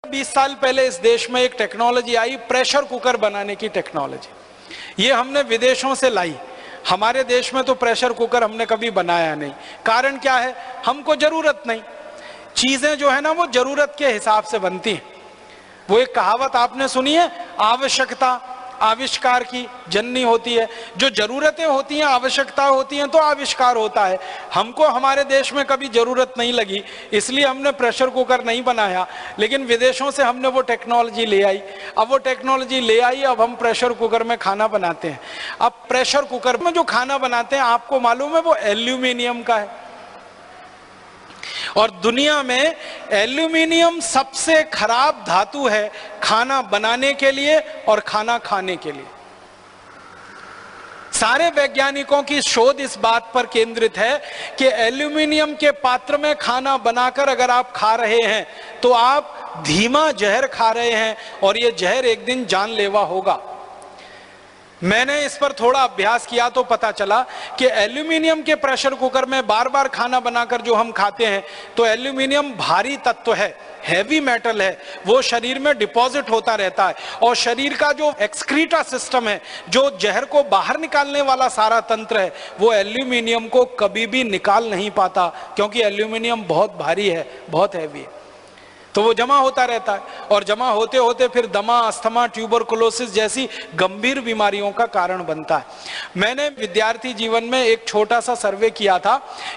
20 साल पहले इस देश में एक टेक्नोलॉजी आई, प्रेशर कुकर बनाने की टेक्नोलॉजी। ये हमने विदेशों से लाई। हमारे देश में तो प्रेशर कुकर हमने कभी बनाया नहीं। कारण क्या है? हमको जरूरत नहीं। चीजें जो है ना वो जरूरत के हिसाब से बनती हैं। वो एक कहावत आपने सुनी है, आवश्यकता आविष्कार की जननी होती है। जो जरूरतें होती हैं, आवश्यकता होती हैं, तो आविष्कार होता है। हमको हमारे देश में कभी जरूरत नहीं लगी, इसलिए हमने प्रेशर कुकर नहीं बनाया, लेकिन विदेशों से हमने वो टेक्नोलॉजी ले आई। अब वो टेक्नोलॉजी ले आई, अब हम प्रेशर कुकर में खाना बनाते हैं। अब प्रेशर कुकर में जो खाना बनाते हैं, आपको मालूम है वो एल्यूमिनियम का है। और दुनिया में एल्यूमिनियम सबसे खराब धातु है खाना बनाने के लिए और खाना खाने के लिए। सारे वैज्ञानिकों की शोध इस बात पर केंद्रित है कि एल्यूमिनियम के पात्र में खाना बनाकर अगर आप खा रहे हैं तो आप धीमा जहर खा रहे हैं और यह जहर एक दिन जानलेवा होगा। मैंने इस पर थोड़ा अभ्यास किया तो पता चला कि एल्यूमिनियम के प्रेशर कुकर में बार बार खाना बनाकर जो हम खाते हैं, तो एल्यूमिनियम भारी तत्व है, हैवी मेटल है, वो शरीर में डिपॉजिट होता रहता है। और शरीर का जो एक्सक्रीटा सिस्टम है, जो जहर को बाहर निकालने वाला सारा तंत्र है, वो एल्यूमिनियम को कभी भी निकाल नहीं पाता, क्योंकि एल्यूमिनियम बहुत भारी है, बहुत हैवी है। तो वो जमा होता रहता है और जमा होते होते फिर दमा, अस्थमा, ट्यूबरकुलोसिस जैसी गंभीर बीमारियों का कारण बनता है। मैंने विद्यार्थी जीवन में एक छोटा सा सर्वे किया था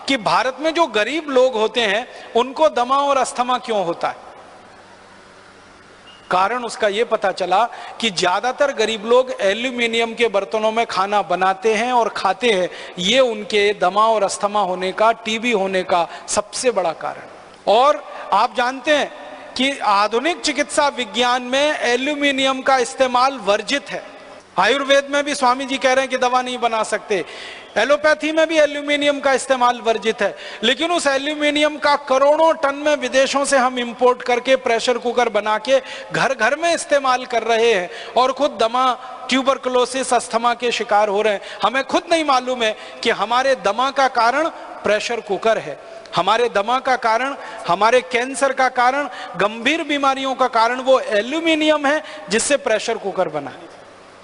कि भारत में जो गरीब लोग होते हैं उनको दमा और अस्थमा क्यों होता है। कारण उसका ये पता चला कि ज्यादातर गरीब लोग एल्यूमिनियम के बर्तनों में खाना बनाते हैं और खाते हैं। ये उनके दमा और अस्थमा होने का, टीबी होने का सबसे बड़ा कारण। और आप जानते हैं कि आधुनिक चिकित्सा विज्ञान में एल्यूमिनियम का इस्तेमाल वर्जित है। आयुर्वेद में भी स्वामी जी कह रहे हैं कि दवा नहीं बना सकते, एलोपैथी में भी एल्यूमिनियम का इस्तेमाल वर्जित है। लेकिन उस एल्यूमिनियम का करोड़ों टन में विदेशों से हम इंपोर्ट करके प्रेशर कुकर बना के घर घर में इस्तेमाल कर रहे हैं और खुद दमा, ट्यूबरकुलोसिस, अस्थमा के शिकार हो रहे हैं। हमें खुद नहीं मालूम है कि हमारे दमा का कारण प्रेशर कुकर है, हमारे दमा का कारण, हमारे कैंसर का कारण, गंभीर बीमारियों का कारण वो एल्यूमिनियम है जिससे प्रेशर कुकर बना है।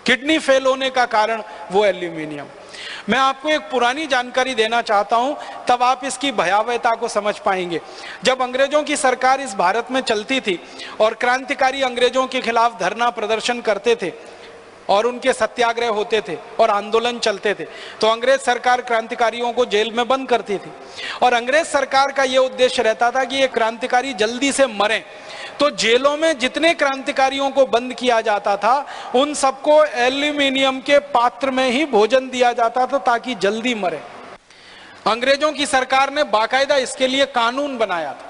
किडनी फेल होने का कारण वो एल्यूमिनियम। मैं आपको एक पुरानी जानकारी देना चाहता हूं, तब आप इसकी भयावहता को समझ पाएंगे। जब अंग्रेजों की सरकार इस भारत में चलती थी और क्रांतिकारी अंग्रेजों के खिलाफ धरना प्रदर्शन करते थे और उनके सत्याग्रह होते थे और आंदोलन चलते थे, तो अंग्रेज सरकार क्रांतिकारियों को जेल में बंद करती थी। और अंग्रेज सरकार का यह उद्देश्य रहता था कि ये क्रांतिकारी जल्दी से मरें। तो जेलों में जितने क्रांतिकारियों को बंद किया जाता था उन सबको एल्यूमिनियम के पात्र में ही भोजन दिया जाता था ताकि जल्दी मरे। अंग्रेजों की सरकार ने बाकायदा इसके लिए कानून बनाया था।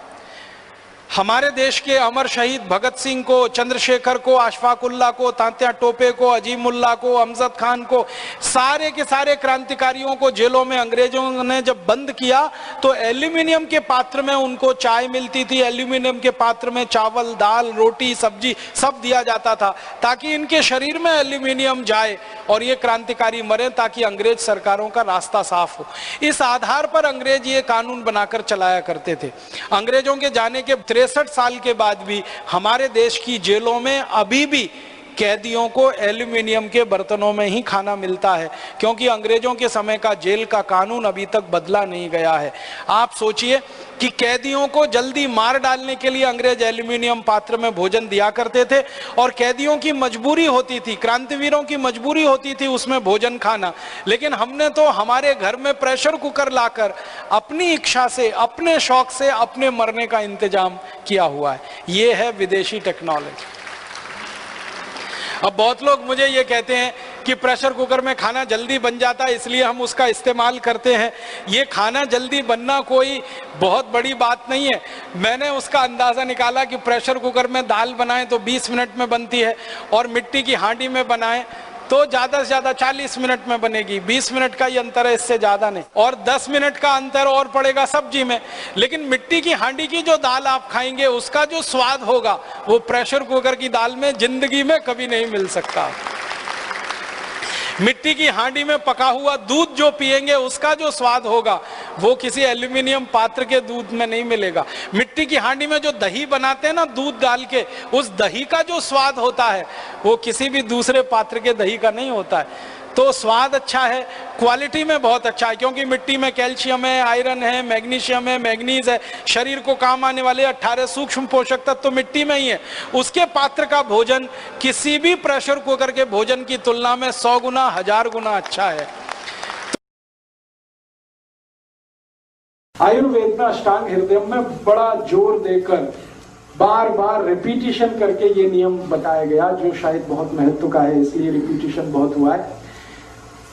हमारे देश के अमर शहीद भगत सिंह को, चंद्रशेखर को, अशफाकुल्ला को, तात्या टोपे को, अजीमुल्ला को, अमजद खान को, सारे के सारे क्रांतिकारियों को जेलों में अंग्रेजों ने जब बंद किया तो एल्यूमिनियम के पात्र में उनको चाय मिलती थी, एल्यूमिनियम के पात्र में चावल, दाल, रोटी, सब्जी सब दिया जाता था ताकि इनके शरीर में एल्यूमिनियम जाए और ये क्रांतिकारी मरे, ताकि अंग्रेज सरकारों का रास्ता साफ हो। इस आधार पर अंग्रेज ये कानून बनाकर चलाया करते थे। अंग्रेजों के जाने के 63 साल के बाद भी हमारे देश की जेलों में अभी भी कैदियों को एल्यूमिनियम के बर्तनों में ही खाना मिलता है, क्योंकि अंग्रेजों के समय का जेल का कानून अभी तक बदला नहीं गया है। आप सोचिए कि कैदियों को जल्दी मार डालने के लिए अंग्रेज एल्यूमिनियम पात्र में भोजन दिया करते थे और कैदियों की मजबूरी होती थी, क्रांतिवीरों की मजबूरी होती थी उसमें भोजन खाना। लेकिन हमने तो हमारे घर में प्रेशर कुकर लाकर अपनी इच्छा से, अपने शौक से अपने मरने का इंतजाम किया हुआ है। ये है विदेशी टेक्नोलॉजी। अब बहुत लोग मुझे ये कहते हैं कि प्रेशर कुकर में खाना जल्दी बन जाता है इसलिए हम उसका इस्तेमाल करते हैं। ये खाना जल्दी बनना कोई बहुत बड़ी बात नहीं है। मैंने उसका अंदाज़ा निकाला कि प्रेशर कुकर में दाल बनाएं तो 20 मिनट में बनती है और मिट्टी की हांडी में बनाएं तो ज़्यादा से ज़्यादा 40 मिनट में बनेगी। 20 मिनट का ही अंतर है, इससे ज़्यादा नहीं। और 10 मिनट का अंतर और पड़ेगा सब्जी में। लेकिन मिट्टी की हांडी की जो दाल आप खाएंगे उसका जो स्वाद होगा वो प्रेशर कुकर की दाल में जिंदगी में कभी नहीं मिल सकता। मिट्टी की हांडी में पका हुआ दूध जो पिएंगे उसका जो स्वाद होगा वो किसी एल्यूमिनियम पात्र के दूध में नहीं मिलेगा। मिट्टी की हांडी में जो दही बनाते हैं ना दूध डाल के, उस दही का जो स्वाद होता है वो किसी भी दूसरे पात्र के दही का नहीं होता है। तो स्वाद अच्छा है, क्वालिटी में बहुत अच्छा है, क्योंकि मिट्टी में कैल्शियम है, आयरन है, मैग्नीशियम है, मैग्नीज है, शरीर को काम आने वाले 18 सूक्ष्म पोषक तत्व तो मिट्टी में ही है। उसके पात्र का भोजन किसी भी प्रेशर कुकर के भोजन की तुलना में 100 गुना 1000 गुना अच्छा है। आयुर्वेद में अष्टांग हृदय में बड़ा जोर देकर बार बार रिपीटिशन करके ये नियम बताया गया, जो शायद बहुत महत्व का है, इसलिए रिपीटिशन बहुत हुआ है।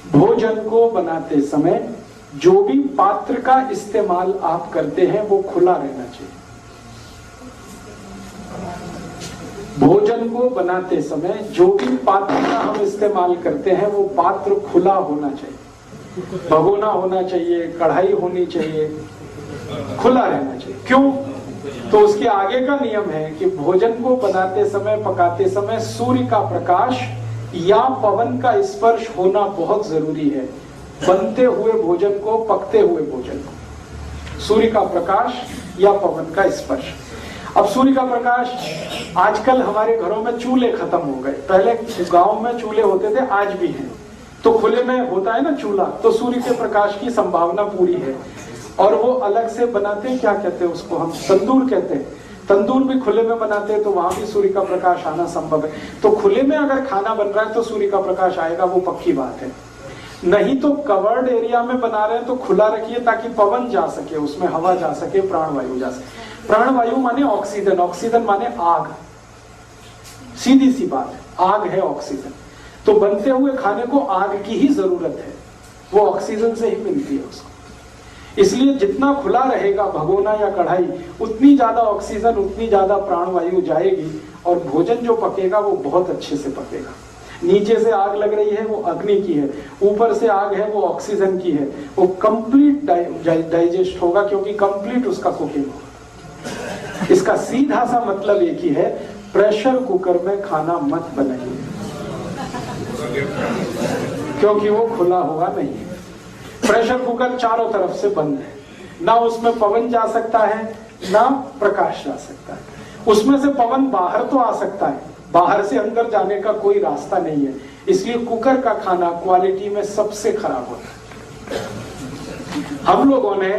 भोजन को बनाते समय जो भी पात्र का इस्तेमाल आप करते हैं वो खुला रहना चाहिए। भोजन को बनाते समय जो भी पात्र का हम इस्तेमाल करते हैं वो पात्र खुला होना चाहिए, भगोना होना चाहिए, कढ़ाई होनी चाहिए, खुला रहना चाहिए। क्यों? तो उसके आगे का नियम है कि भोजन को बनाते समय, पकाते समय सूर्य का प्रकाश या पवन का स्पर्श होना बहुत जरूरी है। बनते हुए भोजन को, पकते हुए भोजन को सूर्य का प्रकाश या पवन का स्पर्श। अब सूर्य का प्रकाश, आजकल हमारे घरों में चूल्हे खत्म हो गए, पहले गांव में चूल्हे होते थे, आज भी हैं, तो खुले में होता है ना चूल्हा, तो सूर्य के प्रकाश की संभावना पूरी है। और वो अलग से बनाते हैं, क्या कहते हैं उसको, हम तंदूर कहते हैं, तंदूर भी खुले में बनाते हैं, तो वहां भी सूर्य का प्रकाश आना संभव है। तो खुले में अगर खाना बन रहा है तो सूर्य का प्रकाश आएगा, वो पक्की बात है। नहीं तो कवर्ड एरिया में बना रहे हैं तो खुला रखिए ताकि पवन जा सके, उसमें हवा जा सके, प्राणवायु जा सके। प्राणवायु माने ऑक्सीजन, ऑक्सीजन माने आग, सीधी सी बात है, आग है ऑक्सीजन। तो बनते हुए खाने को आग की ही जरूरत है, वो ऑक्सीजन से ही मिलती है उसको। इसलिए जितना खुला रहेगा भगोना या कढ़ाई, उतनी ज्यादा ऑक्सीजन, उतनी ज्यादा प्राणवायु जाएगी और भोजन जो पकेगा वो बहुत अच्छे से पकेगा। नीचे से आग लग रही है वो अग्नि की है, ऊपर से आग है वो ऑक्सीजन की है, वो कंप्लीट डाइजेस्ट होगा क्योंकि कंप्लीट उसका कुकिंग होगा। इसका सीधा सा मतलब एक ही है, प्रेशर कुकर में खाना मत बनाइए क्योंकि वो खुला हुआ नहीं है। प्रेशर कुकर चारों तरफ से बंद है, ना उसमें पवन जा सकता है ना प्रकाश जा सकता है। उसमें से पवन बाहर तो आ सकता है, बाहर से अंदर जाने का कोई रास्ता नहीं है। इसलिए कुकर का खाना क्वालिटी में सबसे खराब होता है। हम लोगों ने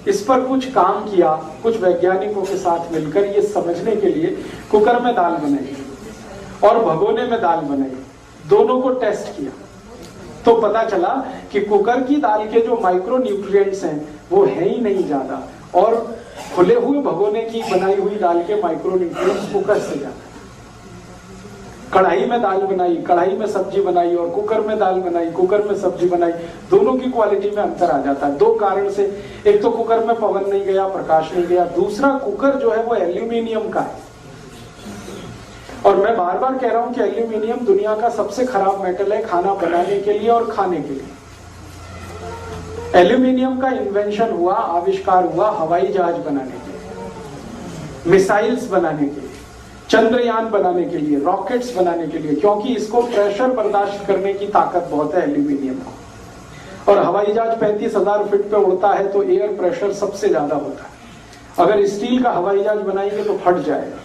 इस पर कुछ काम किया, कुछ वैज्ञानिकों के साथ मिलकर, ये समझने के लिए कुकर में दाल बनाई और भगोने में दाल बनाई, दोनों को टेस्ट किया तो पता चला कि कुकर की दाल के जो माइक्रो न्यूट्रिएंट्स हैं वो है ही नहीं ज्यादा, और खुले हुए भगोने की बनाई हुई दाल के माइक्रो न्यूट्रिएंट्स कुकर से ज्यादा। कढ़ाई में दाल बनाई, कढ़ाई में सब्जी बनाई, और कुकर में दाल बनाई, कुकर में सब्जी बनाई, दोनों की क्वालिटी में अंतर आ जाता है। दो कारण से, एक तो कुकर में पवन नहीं गया, प्रकाश नहीं गया, दूसरा कुकर जो है वो एल्यूमिनियम का है। और मैं बार बार कह रहा हूं कि एल्यूमिनियम दुनिया का सबसे खराब मेटल है खाना बनाने के लिए और खाने के लिए। एल्यूमिनियम का इन्वेंशन हुआ, आविष्कार हुआ हवाई जहाज बनाने के लिए, मिसाइल्स बनाने के लिए, चंद्रयान बनाने के लिए, रॉकेट्स बनाने के लिए, क्योंकि इसको प्रेशर बर्दाश्त करने की ताकत बहुत है एल्यूमिनियम को। और हवाई जहाज 35,000 फीट पे उड़ता है तो एयर प्रेशर सबसे ज्यादा होता है। अगर स्टील का हवाई जहाज बनाएंगे तो फट जाएगा,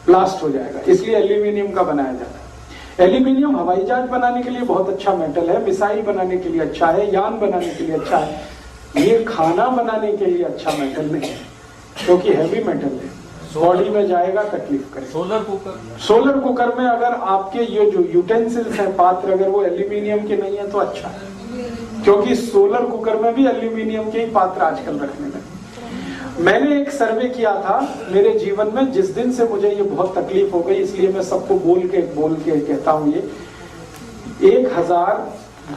ब्लास्ट हो जाएगा, इसलिए एल्यूमिनियम का बनाया जाता है। एल्यूमिनियम हवाई जहाज बनाने के लिए बहुत अच्छा मेटल है, मिसाइल बनाने के लिए अच्छा है, यान बनाने के लिए अच्छा है। ये खाना बनाने के लिए अच्छा मेटल नहीं है क्योंकि हैवी मेटल है, बॉडी में जाएगा तकलीफ करे। सोलर कुकर में अगर आपके ये जो यूटेंसिल्स हैं, पात्र, अगर वो एल्यूमिनियम के नहीं है तो अच्छा है, क्योंकि सोलर कुकर में भी एल्यूमिनियम के ही पात्र आजकल रखने लगे। मैंने एक सर्वे किया था मेरे जीवन में, जिस दिन से मुझे ये बहुत तकलीफ हो गई, इसलिए मैं सबको बोल के कहता हूं, ये 1000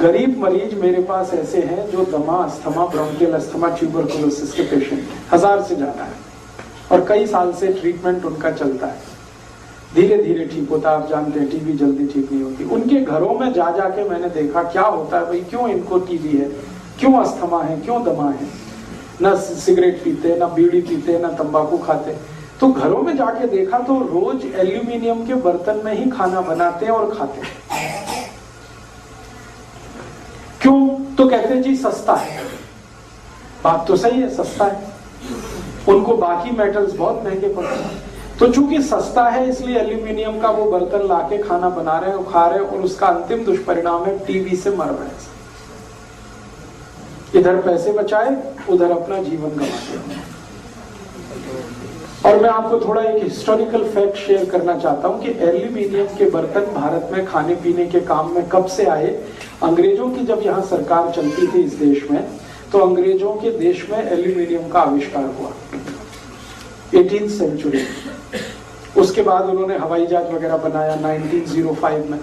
गरीब मरीज मेरे पास ऐसे हैं जो दमा, अस्थमा, ब्रोंकियल अस्थमा, ट्यूबरकुलोसिस के पेशेंट, 1000 से ज्यादा है, और कई साल से ट्रीटमेंट उनका चलता है, धीरे धीरे ठीक होता है। आप जानते हैं टीबी जल्दी ठीक नहीं होती। उनके घरों में जा जाके मैंने देखा क्या होता है भाई, क्यों इनको टीबी है, क्यों अस्थमा है, क्यों दमा है, ना सिगरेट पीते, ना बीड़ी पीते, ना तंबाकू खाते। तो घरों में जाके देखा तो रोज एल्यूमिनियम के बर्तन में ही खाना बनाते हैं और खाते हैं। एनर्जी सस्ता है, बात तो सही है, सस्ता है, उनको बाकी मेटल्स बहुत महंगे पड़ते हैं। तो चूंकि सस्ता है इसलिए एल्यूमिनियम का वो बर्तन लाके खाना बना रहे हैं, खा रहे हैं, और उसका अंतिम दुष्परिणाम है टीबी से मर रहे हैं। इधर पैसे बचाए, उधर अपना जीवन गंवाते। और मैं आपको थोड़ा एक हिस्टोरिकल फैक्ट शेयर करना चाहता हूं कि एल्यूमिनियम के बर्तन भारत में खाने पीने के काम में कब से आए। अंग्रेजों की जब यहाँ सरकार चलती थी इस देश में, तो अंग्रेजों के देश में एल्यूमिनियम का आविष्कार हुआ 18th सेंचुरी। उसके बाद उन्होंने हवाई जहाज वगैरह बनाया 1905 में।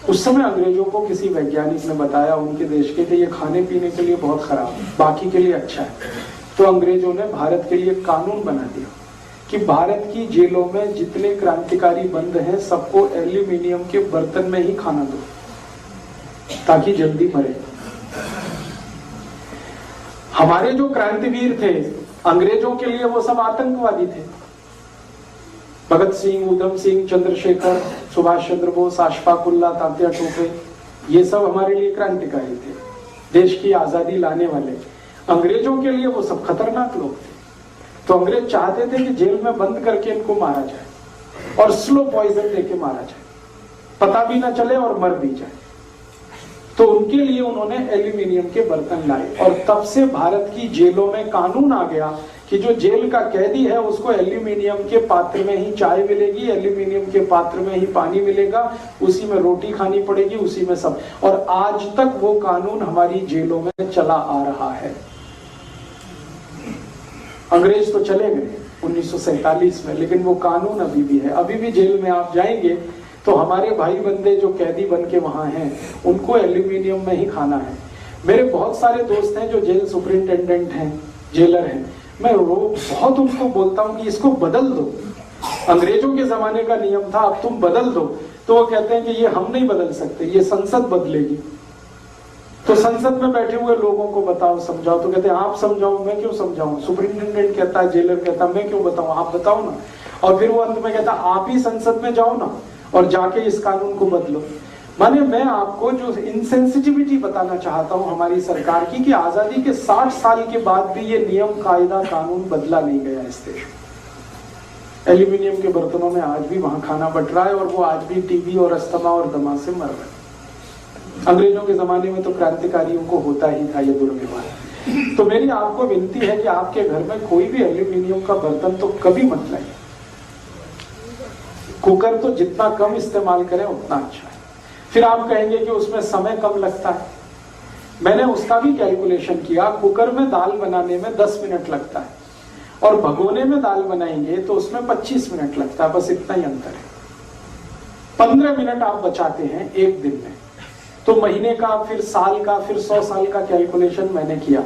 उस समय अंग्रेजों को किसी वैज्ञानिक ने बताया उनके देश के कि ये खाने पीने के लिए बहुत खराब है, बाकी के लिए अच्छा है। तो अंग्रेजों ने भारत के लिए कानून बना दिया कि भारत की जेलों में जितने क्रांतिकारी बंद हैं सबको एल्यूमिनियम के बर्तन में ही खाना दो ताकि जल्दी मरे। हमारे जो क्रांतिवीर थे अंग्रेजों के लिए वो सब आतंकवादी थे। भगत सिंह, उधम सिंह, चंद्रशेखर, सुभाष चंद्र बोस, अशफाक उल्लाह, तात्या टोपे, ये सब हमारे लिए क्रांतिकारी थे, देश की आजादी लाने वाले। अंग्रेजों के लिए वो सब खतरनाक लोग थे। तो अंग्रेज चाहते थे कि जेल में बंद करके इनको मारा जाए और स्लो पॉइजन देके मारा जाए, पता भी ना चले और मर भी जाए। तो उनके लिए उन्होंने एल्यूमिनियम के बर्तन लाए और तब से भारत की जेलों में कानून आ गया कि जो जेल का कैदी है उसको एल्यूमिनियम के पात्र में ही चाय मिलेगी, एल्यूमिनियम के पात्र में ही पानी मिलेगा, उसी में रोटी खानी पड़ेगी, उसी में सब। और आज तक वो कानून हमारी जेलों में चला आ रहा है। अंग्रेज तो चले गए 1947 में, लेकिन वो कानून अभी भी है। अभी भी जेल में आप जाएंगे तो हमारे भाई बंदे जो कैदी बन के वहां हैं उनको एल्यूमिनियम में ही खाना है। मेरे बहुत सारे दोस्त हैं जो जेल सुपरिंटेंडेंट हैं, जेलर हैं, मैं बहुत उनको बोलता हूं कि इसको बदल दो, अंग्रेजों के जमाने का नियम था, अब तुम बदल दो। तो वो कहते हैं कि ये हम नहीं बदल सकते, ये संसद बदलेगी। तो संसद में बैठे हुए लोगों को बताओ, समझाओ, तो कहते हैं आप समझाओ, मैं क्यों समझाऊं। सुपरिंटेंडेंट कहता है, जेलर कहता है, मैं क्यों बताऊं, आप बताओ ना। और फिर वो अंत में कहता आप ही संसद में जाओ ना और जाके इस कानून को बदलो। माने मैं आपको जो इनसेंसिटिविटी बताना चाहता हूं हमारी सरकार की, कि आजादी के 60 साल के बाद भी ये नियम, कायदा, कानून बदला नहीं गया इस देश में। एल्यूमिनियम के बर्तनों में आज भी वहां खाना बट रहा है और वो आज भी टीबी और अस्थमा और दमा से मर रहे हैं। अंग्रेजों के जमाने में तो क्रांतिकारियों को होता ही था ये दुर्व्यवहार। तो मेरी आपको विनती है कि आपके घर में कोई भी एल्यूमिनियम का बर्तन तो कभी मत लाइए। कुकर तो जितना कम इस्तेमाल करें उतना अच्छा है। फिर आप कहेंगे कि उसमें समय कम लगता है। मैंने उसका भी कैलकुलेशन किया, कुकर में दाल बनाने में 10 मिनट लगता है और भगोने में दाल बनाएंगे तो उसमें 25 मिनट लगता है, बस इतना ही अंतर है। 15 मिनट आप बचाते हैं एक दिन में, तो महीने का, फिर साल का, फिर 100 साल का कैलकुलेशन मैंने किया।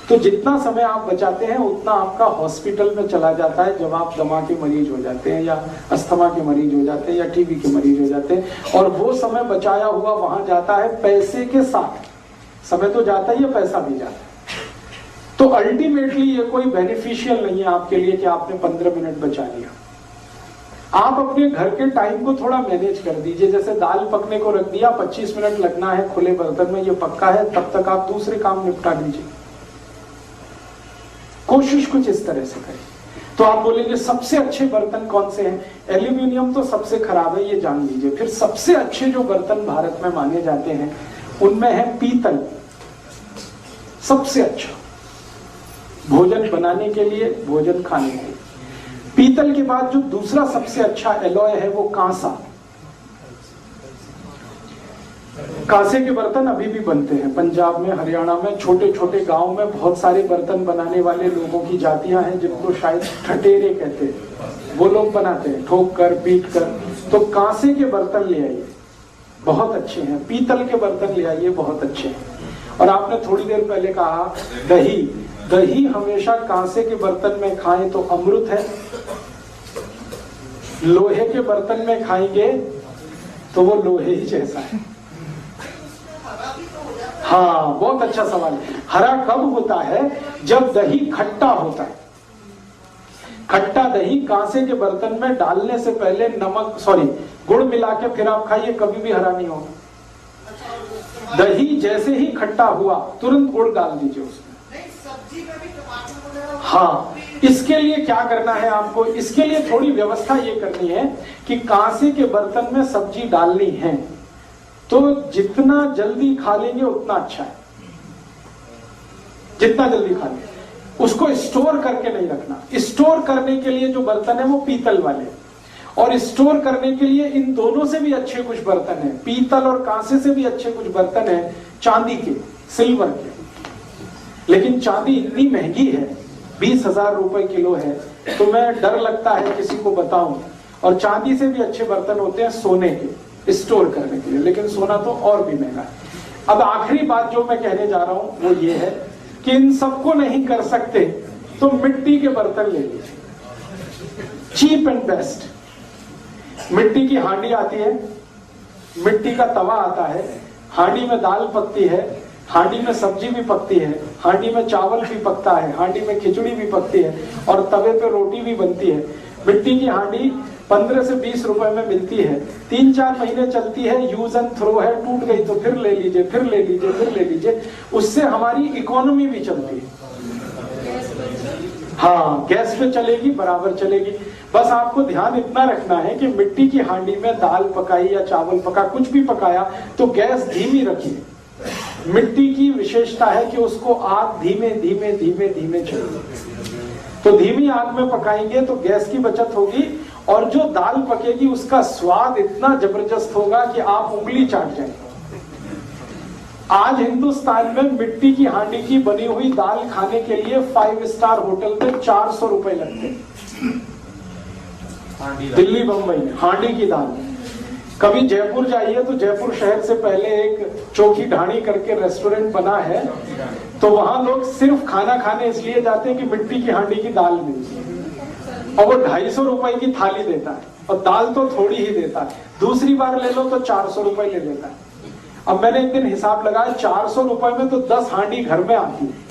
तो जितना समय आप बचाते हैं उतना आपका हॉस्पिटल में चला जाता है जब आप दमा के मरीज हो जाते हैं या अस्थमा के मरीज हो जाते हैं या टीबी के मरीज हो जाते हैं, और वो समय बचाया हुआ वहां जाता है पैसे के साथ। समय तो जाता ही है, पैसा भी जाता है। तो अल्टीमेटली ये कोई बेनिफिशियल नहीं है आपके लिए कि आपने 15 मिनट बचा लिया। आप अपने घर के टाइम को थोड़ा मैनेज कर दीजिए। जैसे दाल पकने को रख दिया, 25 मिनट लगना है खुले बर्तन में, ये पक्का है, तब तक आप दूसरे काम निपटा दीजिए। कोशिश कुछ इस तरह से करें। तो आप बोलेंगे सबसे अच्छे बर्तन कौन से हैं? एल्यूमिनियम तो सबसे खराब है, ये जान लीजिए। फिर सबसे अच्छे जो बर्तन भारत में माने जाते हैं उनमें है पीतल, सबसे अच्छा भोजन बनाने के लिए, भोजन खाने के लिए। पीतल के बाद जो दूसरा सबसे अच्छा एलॉय है वो कांसा। कांसे के बर्तन अभी भी बनते हैं पंजाब में, हरियाणा में, छोटे छोटे गांव में बहुत सारे बर्तन बनाने वाले लोगों की जातियां हैं जिनको शायद ठटेरे कहते हैं, वो लोग बनाते हैं ठोक कर, पीट कर। तो कांसे के बर्तन ले आइए, बहुत अच्छे हैं। पीतल के बर्तन ले आइए, बहुत अच्छे हैं। और आपने थोड़ी देर पहले कहा दही, दही हमेशा कांसे के बर्तन में खाएं तो अमृत है, लोहे के बर्तन में खाएंगे तो वो लोहे ही जैसा है। हाँ, बहुत अच्छा सवाल है। हरा कब होता है? जब दही खट्टा होता है। खट्टा दही कांसे के बर्तन में डालने से पहले गुड़ मिला के फिर आप खाइए, कभी भी हरा नहीं होगा। दही जैसे ही खट्टा हुआ तुरंत गुड़ डाल दीजिए उसमें। सब्जी में भी टमाटर वगैरह। हाँ, इसके लिए क्या करना है आपको, इसके लिए थोड़ी व्यवस्था ये करनी है कि कांसे के बर्तन में सब्जी डालनी है, तो जितना जल्दी खा लेंगे उतना अच्छा है। जितना जल्दी खा लेंगे, उसको स्टोर करके नहीं रखना। स्टोर करने के लिए जो बर्तन है वो पीतल वाले, और स्टोर करने के लिए इन दोनों से भी अच्छे कुछ बर्तन हैं, पीतल और कांसे से भी अच्छे कुछ बर्तन हैं चांदी के, सिल्वर के। लेकिन चांदी इतनी महंगी है, 20,000 रुपए किलो है, तो मैं डर लगता है किसी को बताऊं। और चांदी से भी अच्छे बर्तन होते हैं सोने के, स्टोर करने के लिए, लेकिन सोना तो और भी महंगा है। अब आखिरी बात जो मैं कहने जा रहा हूं वो ये है कि इन सबको नहीं कर सकते तो मिट्टी के बर्तन ले लीजिए, चीप एंड बेस्ट। मिट्टी की हांडी आती है, मिट्टी का तवा आता है, हांडी में दाल पकती है, हांडी में सब्जी भी पकती है, हांडी में चावल भी पकता है, हांडी में खिचड़ी भी पकती है, और तवे पे रोटी भी बनती है। मिट्टी की हांडी 15 से 20 रुपए में मिलती है, 3-4 महीने चलती है, यूज एंड थ्रो है, टूट गई तो फिर ले लीजिए, फिर ले लीजिए, फिर ले लीजिए। उससे हमारी इकोनॉमी भी चलती है। हाँ, गैस पे चलेगी, बराबर चलेगी। बस आपको ध्यान इतना रखना है कि मिट्टी की हांडी में दाल पकाई या चावल पका, कुछ भी पकाया, तो गैस धीमी रखिए। मिट्टी की विशेषता है कि उसको आग धीमे धीमे धीमे धीमे चलेगी। तो धीमी आग में पकाएंगे तो गैस की बचत होगी, और जो दाल पकेगी उसका स्वाद इतना जबरदस्त होगा कि आप उंगली चाट जाएंगे। आज हिंदुस्तान में मिट्टी की हांडी की बनी हुई दाल खाने के लिए 5 स्टार होटल में 400 रुपए लगते हैं, दिल्ली बंबई में हांडी की दाल। कभी जयपुर जाइए तो जयपुर शहर से पहले एक चौकी ढाणी करके रेस्टोरेंट बना है, तो वहां लोग सिर्फ खाना खाने इसलिए जाते हैं कि मिट्टी की हांडी की दाल मिलती है, और वो 250 रुपए की थाली देता है, और दाल तो थोड़ी ही देता है। दूसरी बार ले लो तो 400 रुपए ले लेता है। अब मैंने एक दिन हिसाब लगाया, 400 रुपए में तो 10 हांडी घर में आती है।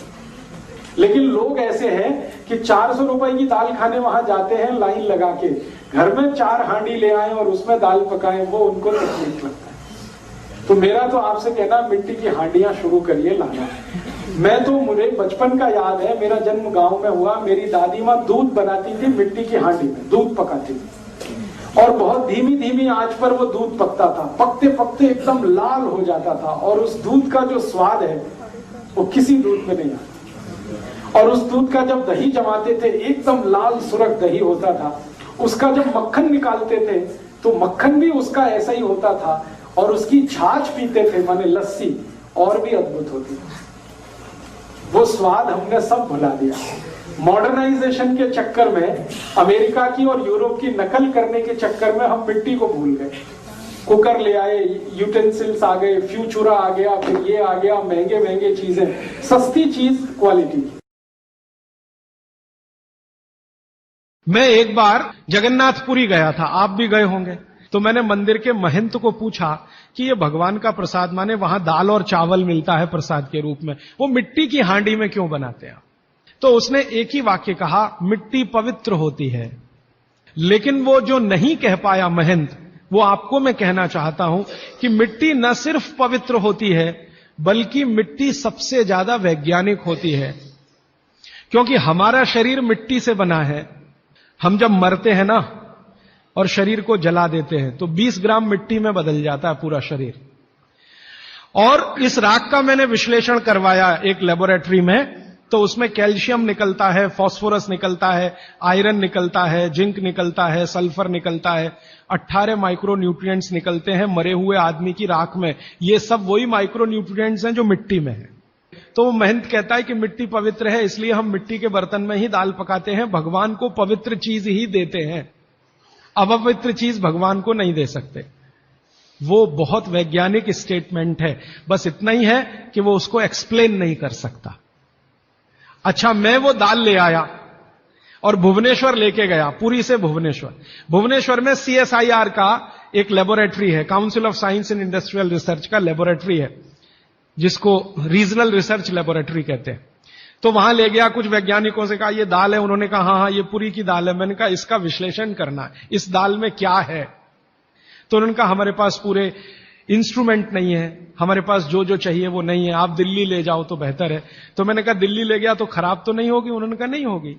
लेकिन लोग ऐसे हैं कि 400 रुपए की दाल खाने वहां जाते हैं लाइन लगा के, घर में 4 हांडी ले आए और उसमें दाल पकाएं, वो उनको तकलीफ लगता है। तो मेरा तो आपसे कहना, मिट्टी की हांडियां शुरू करिए लाना। मैं तो, मुझे बचपन का याद है, मेरा जन्म गांव में हुआ, मेरी दादी माँ दूध बनाती थी मिट्टी की हांडी में, दूध पकाती थी, और बहुत धीमी धीमी आंच पर वो दूध पकता था। पकते पकते एकदम लाल हो जाता था, और उस दूध का जो स्वाद है वो किसी दूध में नहीं आता। और उस दूध का जब दही जमाते थे, एकदम लाल सुरख दही होता था। उसका जब मक्खन निकालते थे तो मक्खन भी उसका ऐसा ही होता था, और उसकी छाछ पीते थे, माने लस्सी, और भी अद्भुत होती थी। वो स्वाद हमने सब भुला दिया। मॉडर्नाइजेशन के चक्कर में, अमेरिका की और यूरोप की नकल करने के चक्कर में हम मिट्टी को भूल गए। कुकर ले आए, यूटेंसिल्स आ गए, फ्यूचुरा आ गया, फिर ये आ गया, महंगे महंगे चीजें, सस्ती चीज क्वालिटी। मैं एक बार जगन्नाथपुरी गया था, आप भी गए होंगे। तो मैंने मंदिर के महंत को पूछा कि ये भगवान का प्रसाद, माने वहां दाल और चावल मिलता है प्रसाद के रूप में, वो मिट्टी की हांडी में क्यों बनाते हैं? तो उसने एक ही वाक्य कहा, मिट्टी पवित्र होती है। लेकिन वो जो नहीं कह पाया महंत, वो आपको मैं कहना चाहता हूं कि मिट्टी न सिर्फ पवित्र होती है, बल्कि मिट्टी सबसे ज्यादा वैज्ञानिक होती है। क्योंकि हमारा शरीर मिट्टी से बना है। हम जब मरते हैं ना और शरीर को जला देते हैं तो 20 ग्राम मिट्टी में बदल जाता है पूरा शरीर। और इस राख का मैंने विश्लेषण करवाया एक लेबोरेटरी में, तो उसमें कैल्शियम निकलता है, फास्फोरस निकलता है, आयरन निकलता है, जिंक निकलता है, सल्फर निकलता है, 18 माइक्रो न्यूट्रिएंट्स निकलते हैं मरे हुए आदमी की राख में। ये सब वही माइक्रो न्यूट्रिएंट्स हैं जो मिट्टी में है। तो महंत कहता है कि मिट्टी पवित्र है, इसलिए हम मिट्टी के बर्तन में ही दाल पकाते हैं, भगवान को पवित्र चीज ही देते हैं, अपवित्र चीज भगवान को नहीं दे सकते। वो बहुत वैज्ञानिक स्टेटमेंट है, बस इतना ही है कि वो उसको एक्सप्लेन नहीं कर सकता। अच्छा, मैं वो दाल ले आया और भुवनेश्वर लेके गया, पुरी से भुवनेश्वर। भुवनेश्वर में CSIR का एक लेबोरेटरी है, council of science and industrial research का लेबोरेटरी है, जिसको रीजनल रिसर्च लेबोरेटरी कहते हैं। तो वहां ले गया, कुछ वैज्ञानिकों से कहा ये दाल है, उन्होंने कहा हाँ ये पुरी की दाल है। मैंने कहा इसका विश्लेषण करना है, इस दाल में क्या है? तो उन्होंने कहा हमारे पास पूरे इंस्ट्रूमेंट नहीं है, हमारे पास जो जो चाहिए वो नहीं है, आप दिल्ली ले जाओ तो बेहतर है। तो मैंने कहा दिल्ली ले गया तो खराब तो नहीं होगी? उन्होंने कहा नहीं होगी,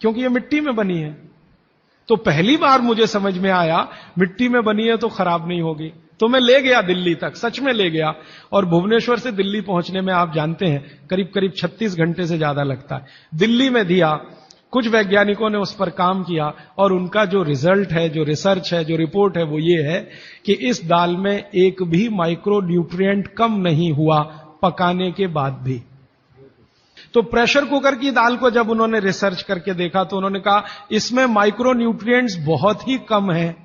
क्योंकि ये मिट्टी में बनी है। तो पहली बार मुझे समझ में आया मिट्टी में बनी है तो खराब नहीं होगी। तो मैं ले गया दिल्ली तक, सच में ले गया, और भुवनेश्वर से दिल्ली पहुंचने में आप जानते हैं करीब करीब 36 घंटे से ज्यादा लगता है। दिल्ली में दिया, कुछ वैज्ञानिकों ने उस पर काम किया और उनका जो रिजल्ट है, जो रिसर्च है, जो रिपोर्ट है, वो ये है कि इस दाल में एक भी माइक्रो न्यूट्रिएंट कम नहीं हुआ पकाने के बाद भी। तो प्रेशर कुकर की दाल को जब उन्होंने रिसर्च करके देखा तो उन्होंने कहा इसमें माइक्रो न्यूट्रिएंट्स बहुत ही कम है।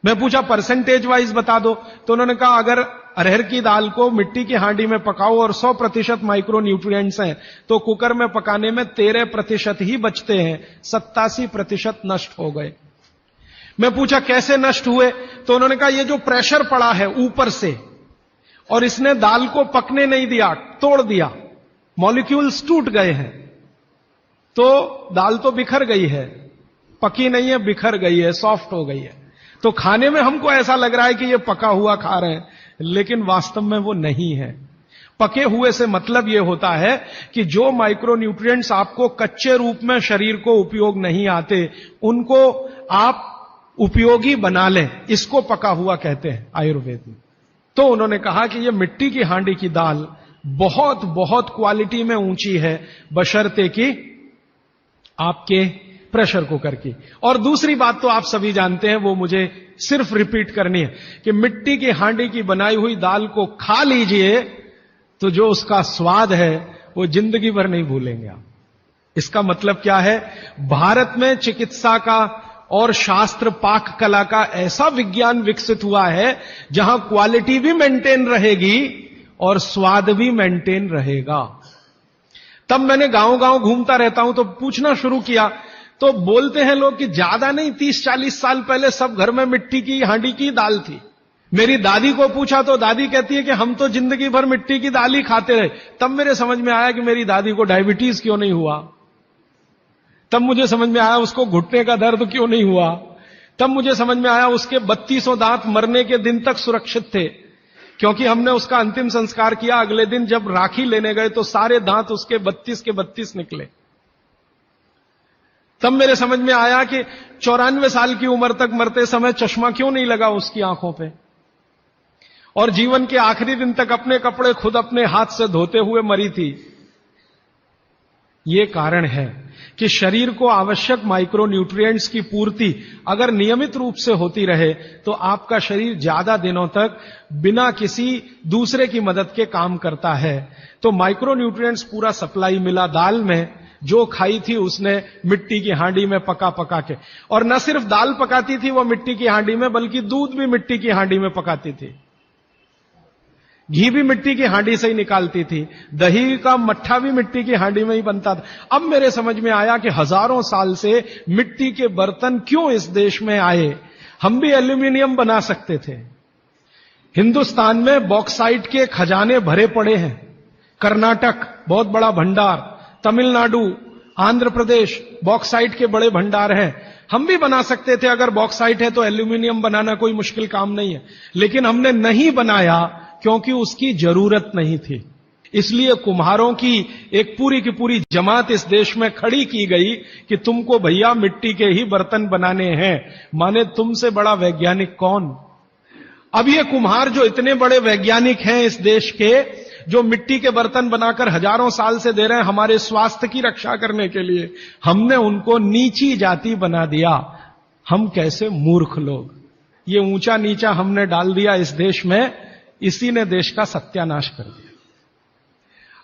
मैं पूछा परसेंटेज वाइज बता दो, तो उन्होंने कहा अगर अरहर की दाल को मिट्टी की हांडी में पकाओ और 100% माइक्रो न्यूट्रिएंट्स हैं तो कुकर में पकाने में 13% ही बचते हैं, 87% नष्ट हो गए। मैं पूछा कैसे नष्ट हुए, तो उन्होंने कहा ये जो प्रेशर पड़ा है ऊपर से और इसने दाल को पकने नहीं दिया, तोड़ दिया, मॉलिक्यूल्स टूट गए हैं, तो दाल तो बिखर गई है, पकी नहीं है, बिखर गई है, सॉफ्ट हो गई है। तो खाने में हमको ऐसा लग रहा है कि ये पका हुआ खा रहे हैं, लेकिन वास्तव में वो नहीं है। पके हुए से मतलब यह होता है कि जो माइक्रो न्यूट्रिएंट्स आपको कच्चे रूप में शरीर को उपयोग नहीं आते, उनको आप उपयोगी बना लें, इसको पका हुआ कहते हैं आयुर्वेद में। तो उन्होंने कहा कि यह मिट्टी की हांडी की दाल बहुत बहुत क्वालिटी में ऊंची है, बशर्ते कि आपके प्रेशर कुकर की। और दूसरी बात तो आप सभी जानते हैं, वो मुझे सिर्फ रिपीट करनी है कि मिट्टी की हांडी की बनाई हुई दाल को खा लीजिए तो जो उसका स्वाद है वो जिंदगी भर नहीं भूलेंगे आप। इसका मतलब क्या है, भारत में चिकित्सा का और शास्त्र पाक कला का ऐसा विज्ञान विकसित हुआ है जहां क्वालिटी भी मेंटेन रहेगी और स्वाद भी मेंटेन रहेगा। तब मैंने गांव गांव घूमता रहता हूं तो पूछना शुरू किया, तो बोलते हैं लोग कि ज्यादा नहीं 30-40 साल पहले सब घर में मिट्टी की हांडी की दाल थी। मेरी दादी को पूछा तो दादी कहती है कि हम तो जिंदगी भर मिट्टी की दाल ही खाते रहे। तब मेरे समझ में आया कि मेरी दादी को डायबिटीज क्यों नहीं हुआ, तब मुझे समझ में आया उसको घुटने का दर्द क्यों नहीं हुआ, तब मुझे समझ में आया उसके 3200 दांत मरने के दिन तक सुरक्षित थे, क्योंकि हमने उसका अंतिम संस्कार किया। अगले दिन जब राखी लेने गए तो सारे दांत उसके 32 के 32 निकले। तब मेरे समझ में आया कि 94 साल की उम्र तक मरते समय चश्मा क्यों नहीं लगा उसकी आंखों पे, और जीवन के आखिरी दिन तक अपने कपड़े खुद अपने हाथ से धोते हुए मरी थी। ये कारण है कि शरीर को आवश्यक माइक्रो न्यूट्रिएंट्स की पूर्ति अगर नियमित रूप से होती रहे तो आपका शरीर ज्यादा दिनों तक बिना किसी दूसरे की मदद के काम करता है। तो माइक्रो न्यूट्रिएंट्स पूरा सप्लाई मिला दाल में, जो खाई थी उसने मिट्टी की हांडी में पका पका के। और न सिर्फ दाल पकाती थी वो मिट्टी की हांडी में, बल्कि दूध भी मिट्टी की हांडी में पकाती थी, घी भी मिट्टी की हांडी से ही निकालती थी, दही का मट्ठा भी मिट्टी की हांडी में ही बनता था। अब मेरे समझ में आया कि हजारों साल से मिट्टी के बर्तन क्यों इस देश में आए। हम भी एल्यूमिनियम बना सकते थे। हिंदुस्तान में बॉक्साइट के खजाने भरे पड़े हैं, कर्नाटक बहुत बड़ा भंडार, तमिलनाडु, आंध्र प्रदेश बॉक्साइट के बड़े भंडार हैं। हम भी बना सकते थे, अगर बॉक्साइट है तो एल्यूमिनियम बनाना कोई मुश्किल काम नहीं है, लेकिन हमने नहीं बनाया क्योंकि उसकी जरूरत नहीं थी। इसलिए कुम्हारों की एक पूरी की पूरी जमात इस देश में खड़ी की गई कि तुमको भैया मिट्टी के ही बर्तन बनाने हैं। माने तुमसे बड़ा वैज्ञानिक कौन। अब ये कुम्हार जो इतने बड़े वैज्ञानिक हैं इस देश के, जो मिट्टी के बर्तन बनाकर हजारों साल से दे रहे हैं हमारे स्वास्थ्य की रक्षा करने के लिए, हमने उनको नीची जाति बना दिया। हम कैसे मूर्ख लोग, ये ऊंचा नीचा हमने डाल दिया इस देश में, इसी ने देश का सत्यानाश कर दिया।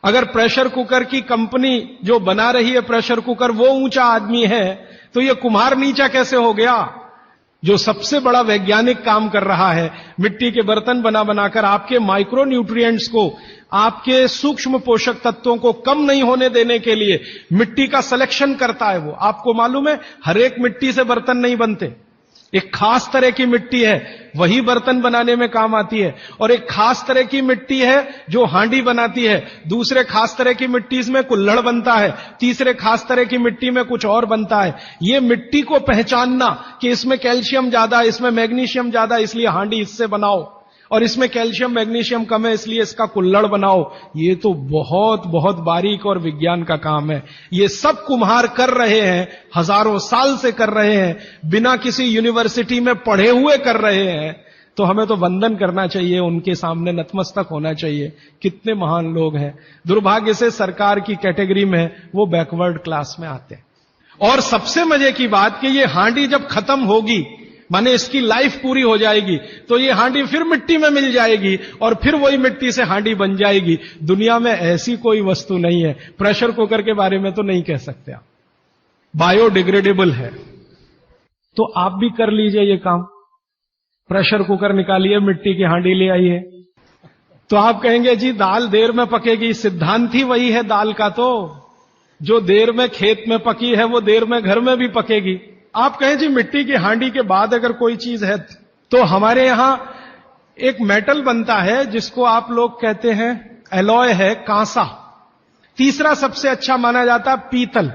अगर प्रेशर कुकर की कंपनी जो बना रही है प्रेशर कुकर वो ऊंचा आदमी है, तो ये कुम्हार नीचा कैसे हो गया, जो सबसे बड़ा वैज्ञानिक काम कर रहा है मिट्टी के बर्तन बना बनाकर आपके माइक्रो न्यूट्रिएंट्स को, आपके सूक्ष्म पोषक तत्वों को कम नहीं होने देने के लिए मिट्टी का सिलेक्शन करता है। वो आपको मालूम है हर एक मिट्टी से बर्तन नहीं बनते, एक खास तरह की मिट्टी है वही बर्तन बनाने में काम आती है, और एक खास तरह की मिट्टी है जो हांडी बनाती है, दूसरे खास तरह की मिट्टी में कुल्हड़ बनता है, तीसरे खास तरह की मिट्टी में कुछ और बनता है। ये मिट्टी को पहचानना कि इसमें कैल्शियम ज्यादा, इसमें मैग्नीशियम ज्यादा, इसलिए हांडी इससे बनाओ, और इसमें कैल्शियम मैग्नीशियम कम है इसलिए इसका कुल्हड़ बनाओ। ये तो बहुत बहुत बारीक और विज्ञान का काम है। ये सब कुम्हार कर रहे हैं, हजारों साल से कर रहे हैं, बिना किसी यूनिवर्सिटी में पढ़े हुए कर रहे हैं। तो हमें तो वंदन करना चाहिए, उनके सामने नतमस्तक होना चाहिए। कितने महान लोग हैं। दुर्भाग्य से सरकार की कैटेगरी में वो बैकवर्ड क्लास में आते हैं। और सबसे मजे की बात कि ये हांडी जब खत्म होगी, माने इसकी लाइफ पूरी हो जाएगी, तो ये हांडी फिर मिट्टी में मिल जाएगी और फिर वही मिट्टी से हांडी बन जाएगी। दुनिया में ऐसी कोई वस्तु नहीं है। प्रेशर कुकर के बारे में तो नहीं कह सकते आप, बायोडिग्रेडेबल है। तो आप भी कर लीजिए ये काम, प्रेशर कुकर निकालिए, मिट्टी की हांडी ले आइए। तो आप कहेंगे जी दाल देर में पकेगी, सिद्धांत ही वही है दाल का। तो जो देर में खेत में पकी है वो देर में घर में भी पकेगी। आप कहें जी मिट्टी की हांडी के बाद अगर कोई चीज है, तो हमारे यहां एक मेटल बनता है जिसको आप लोग कहते हैं एलॉय है, कांसा। तीसरा सबसे अच्छा माना जाता है पीतल।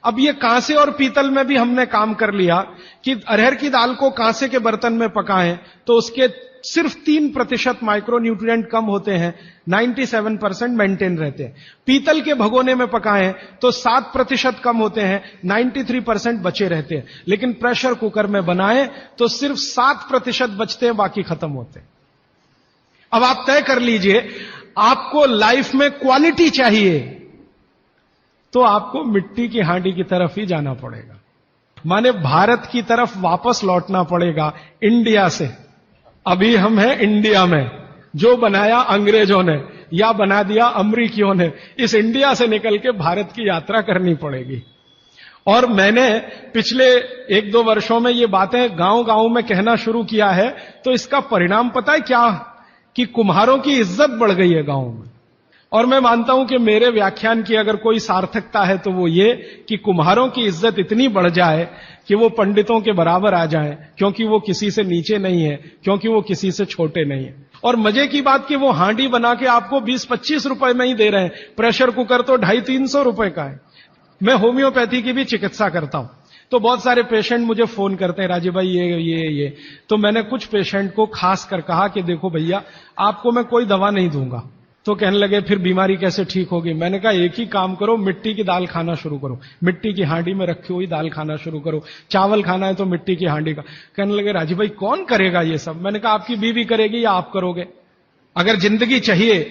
अब ये कांसे और पीतल में भी हमने काम कर लिया कि अरहर की दाल को कांसे के बर्तन में पकाएं तो उसके सिर्फ 3% माइक्रोन्यूट्रिएंट कम होते हैं, 97% मेंटेन रहते हैं। पीतल के भगोने में पकाएं तो 7% कम होते हैं, 93% बचे रहते हैं। लेकिन प्रेशर कुकर में बनाएं तो सिर्फ 7% बचते हैं, बाकी खत्म होते हैं। अब आप तय कर लीजिए, आपको लाइफ में क्वालिटी चाहिए तो आपको मिट्टी की हांडी की तरफ ही जाना पड़ेगा, माने भारत की तरफ वापस लौटना पड़ेगा, इंडिया से। अभी हम हैं इंडिया में, जो बनाया अंग्रेजों ने या बना दिया अमरीकियों ने। इस इंडिया से निकल के भारत की यात्रा करनी पड़ेगी। और मैंने पिछले 1-2 वर्षों में ये बातें गांव गांव में कहना शुरू किया है, तो इसका परिणाम पता है क्या, कि कुम्हारों की इज्जत बढ़ गई है गांव में। और मैं मानता हूं कि मेरे व्याख्यान की अगर कोई सार्थकता है तो वो ये कि कुम्हारों की इज्जत इतनी बढ़ जाए कि वो पंडितों के बराबर आ जाएं, क्योंकि वो किसी से नीचे नहीं है, क्योंकि वो किसी से छोटे नहीं है। और मजे की बात कि वो हांडी बना के आपको 20-25 रुपए में ही दे रहे हैं, प्रेशर कुकर तो 250-300 रुपए का है। मैं होम्योपैथी की भी चिकित्सा करता हूं, तो बहुत सारे पेशेंट मुझे फोन करते हैं, राजीव भाई ये। तो मैंने कुछ पेशेंट को खास कर कहा कि देखो भैया, आपको मैं कोई दवा नहीं दूंगा। तो कहने लगे फिर बीमारी कैसे ठीक होगी। मैंने कहा एक ही काम करो, मिट्टी की दाल खाना शुरू करो, मिट्टी की हांडी में रखी हुई दाल खाना शुरू करो। चावल खाना है तो मिट्टी की हांडी का। कहने लगे राजीव भाई कौन करेगा ये सब। मैंने कहा आपकी बीवी करेगी या आप करोगे। अगर जिंदगी चाहिए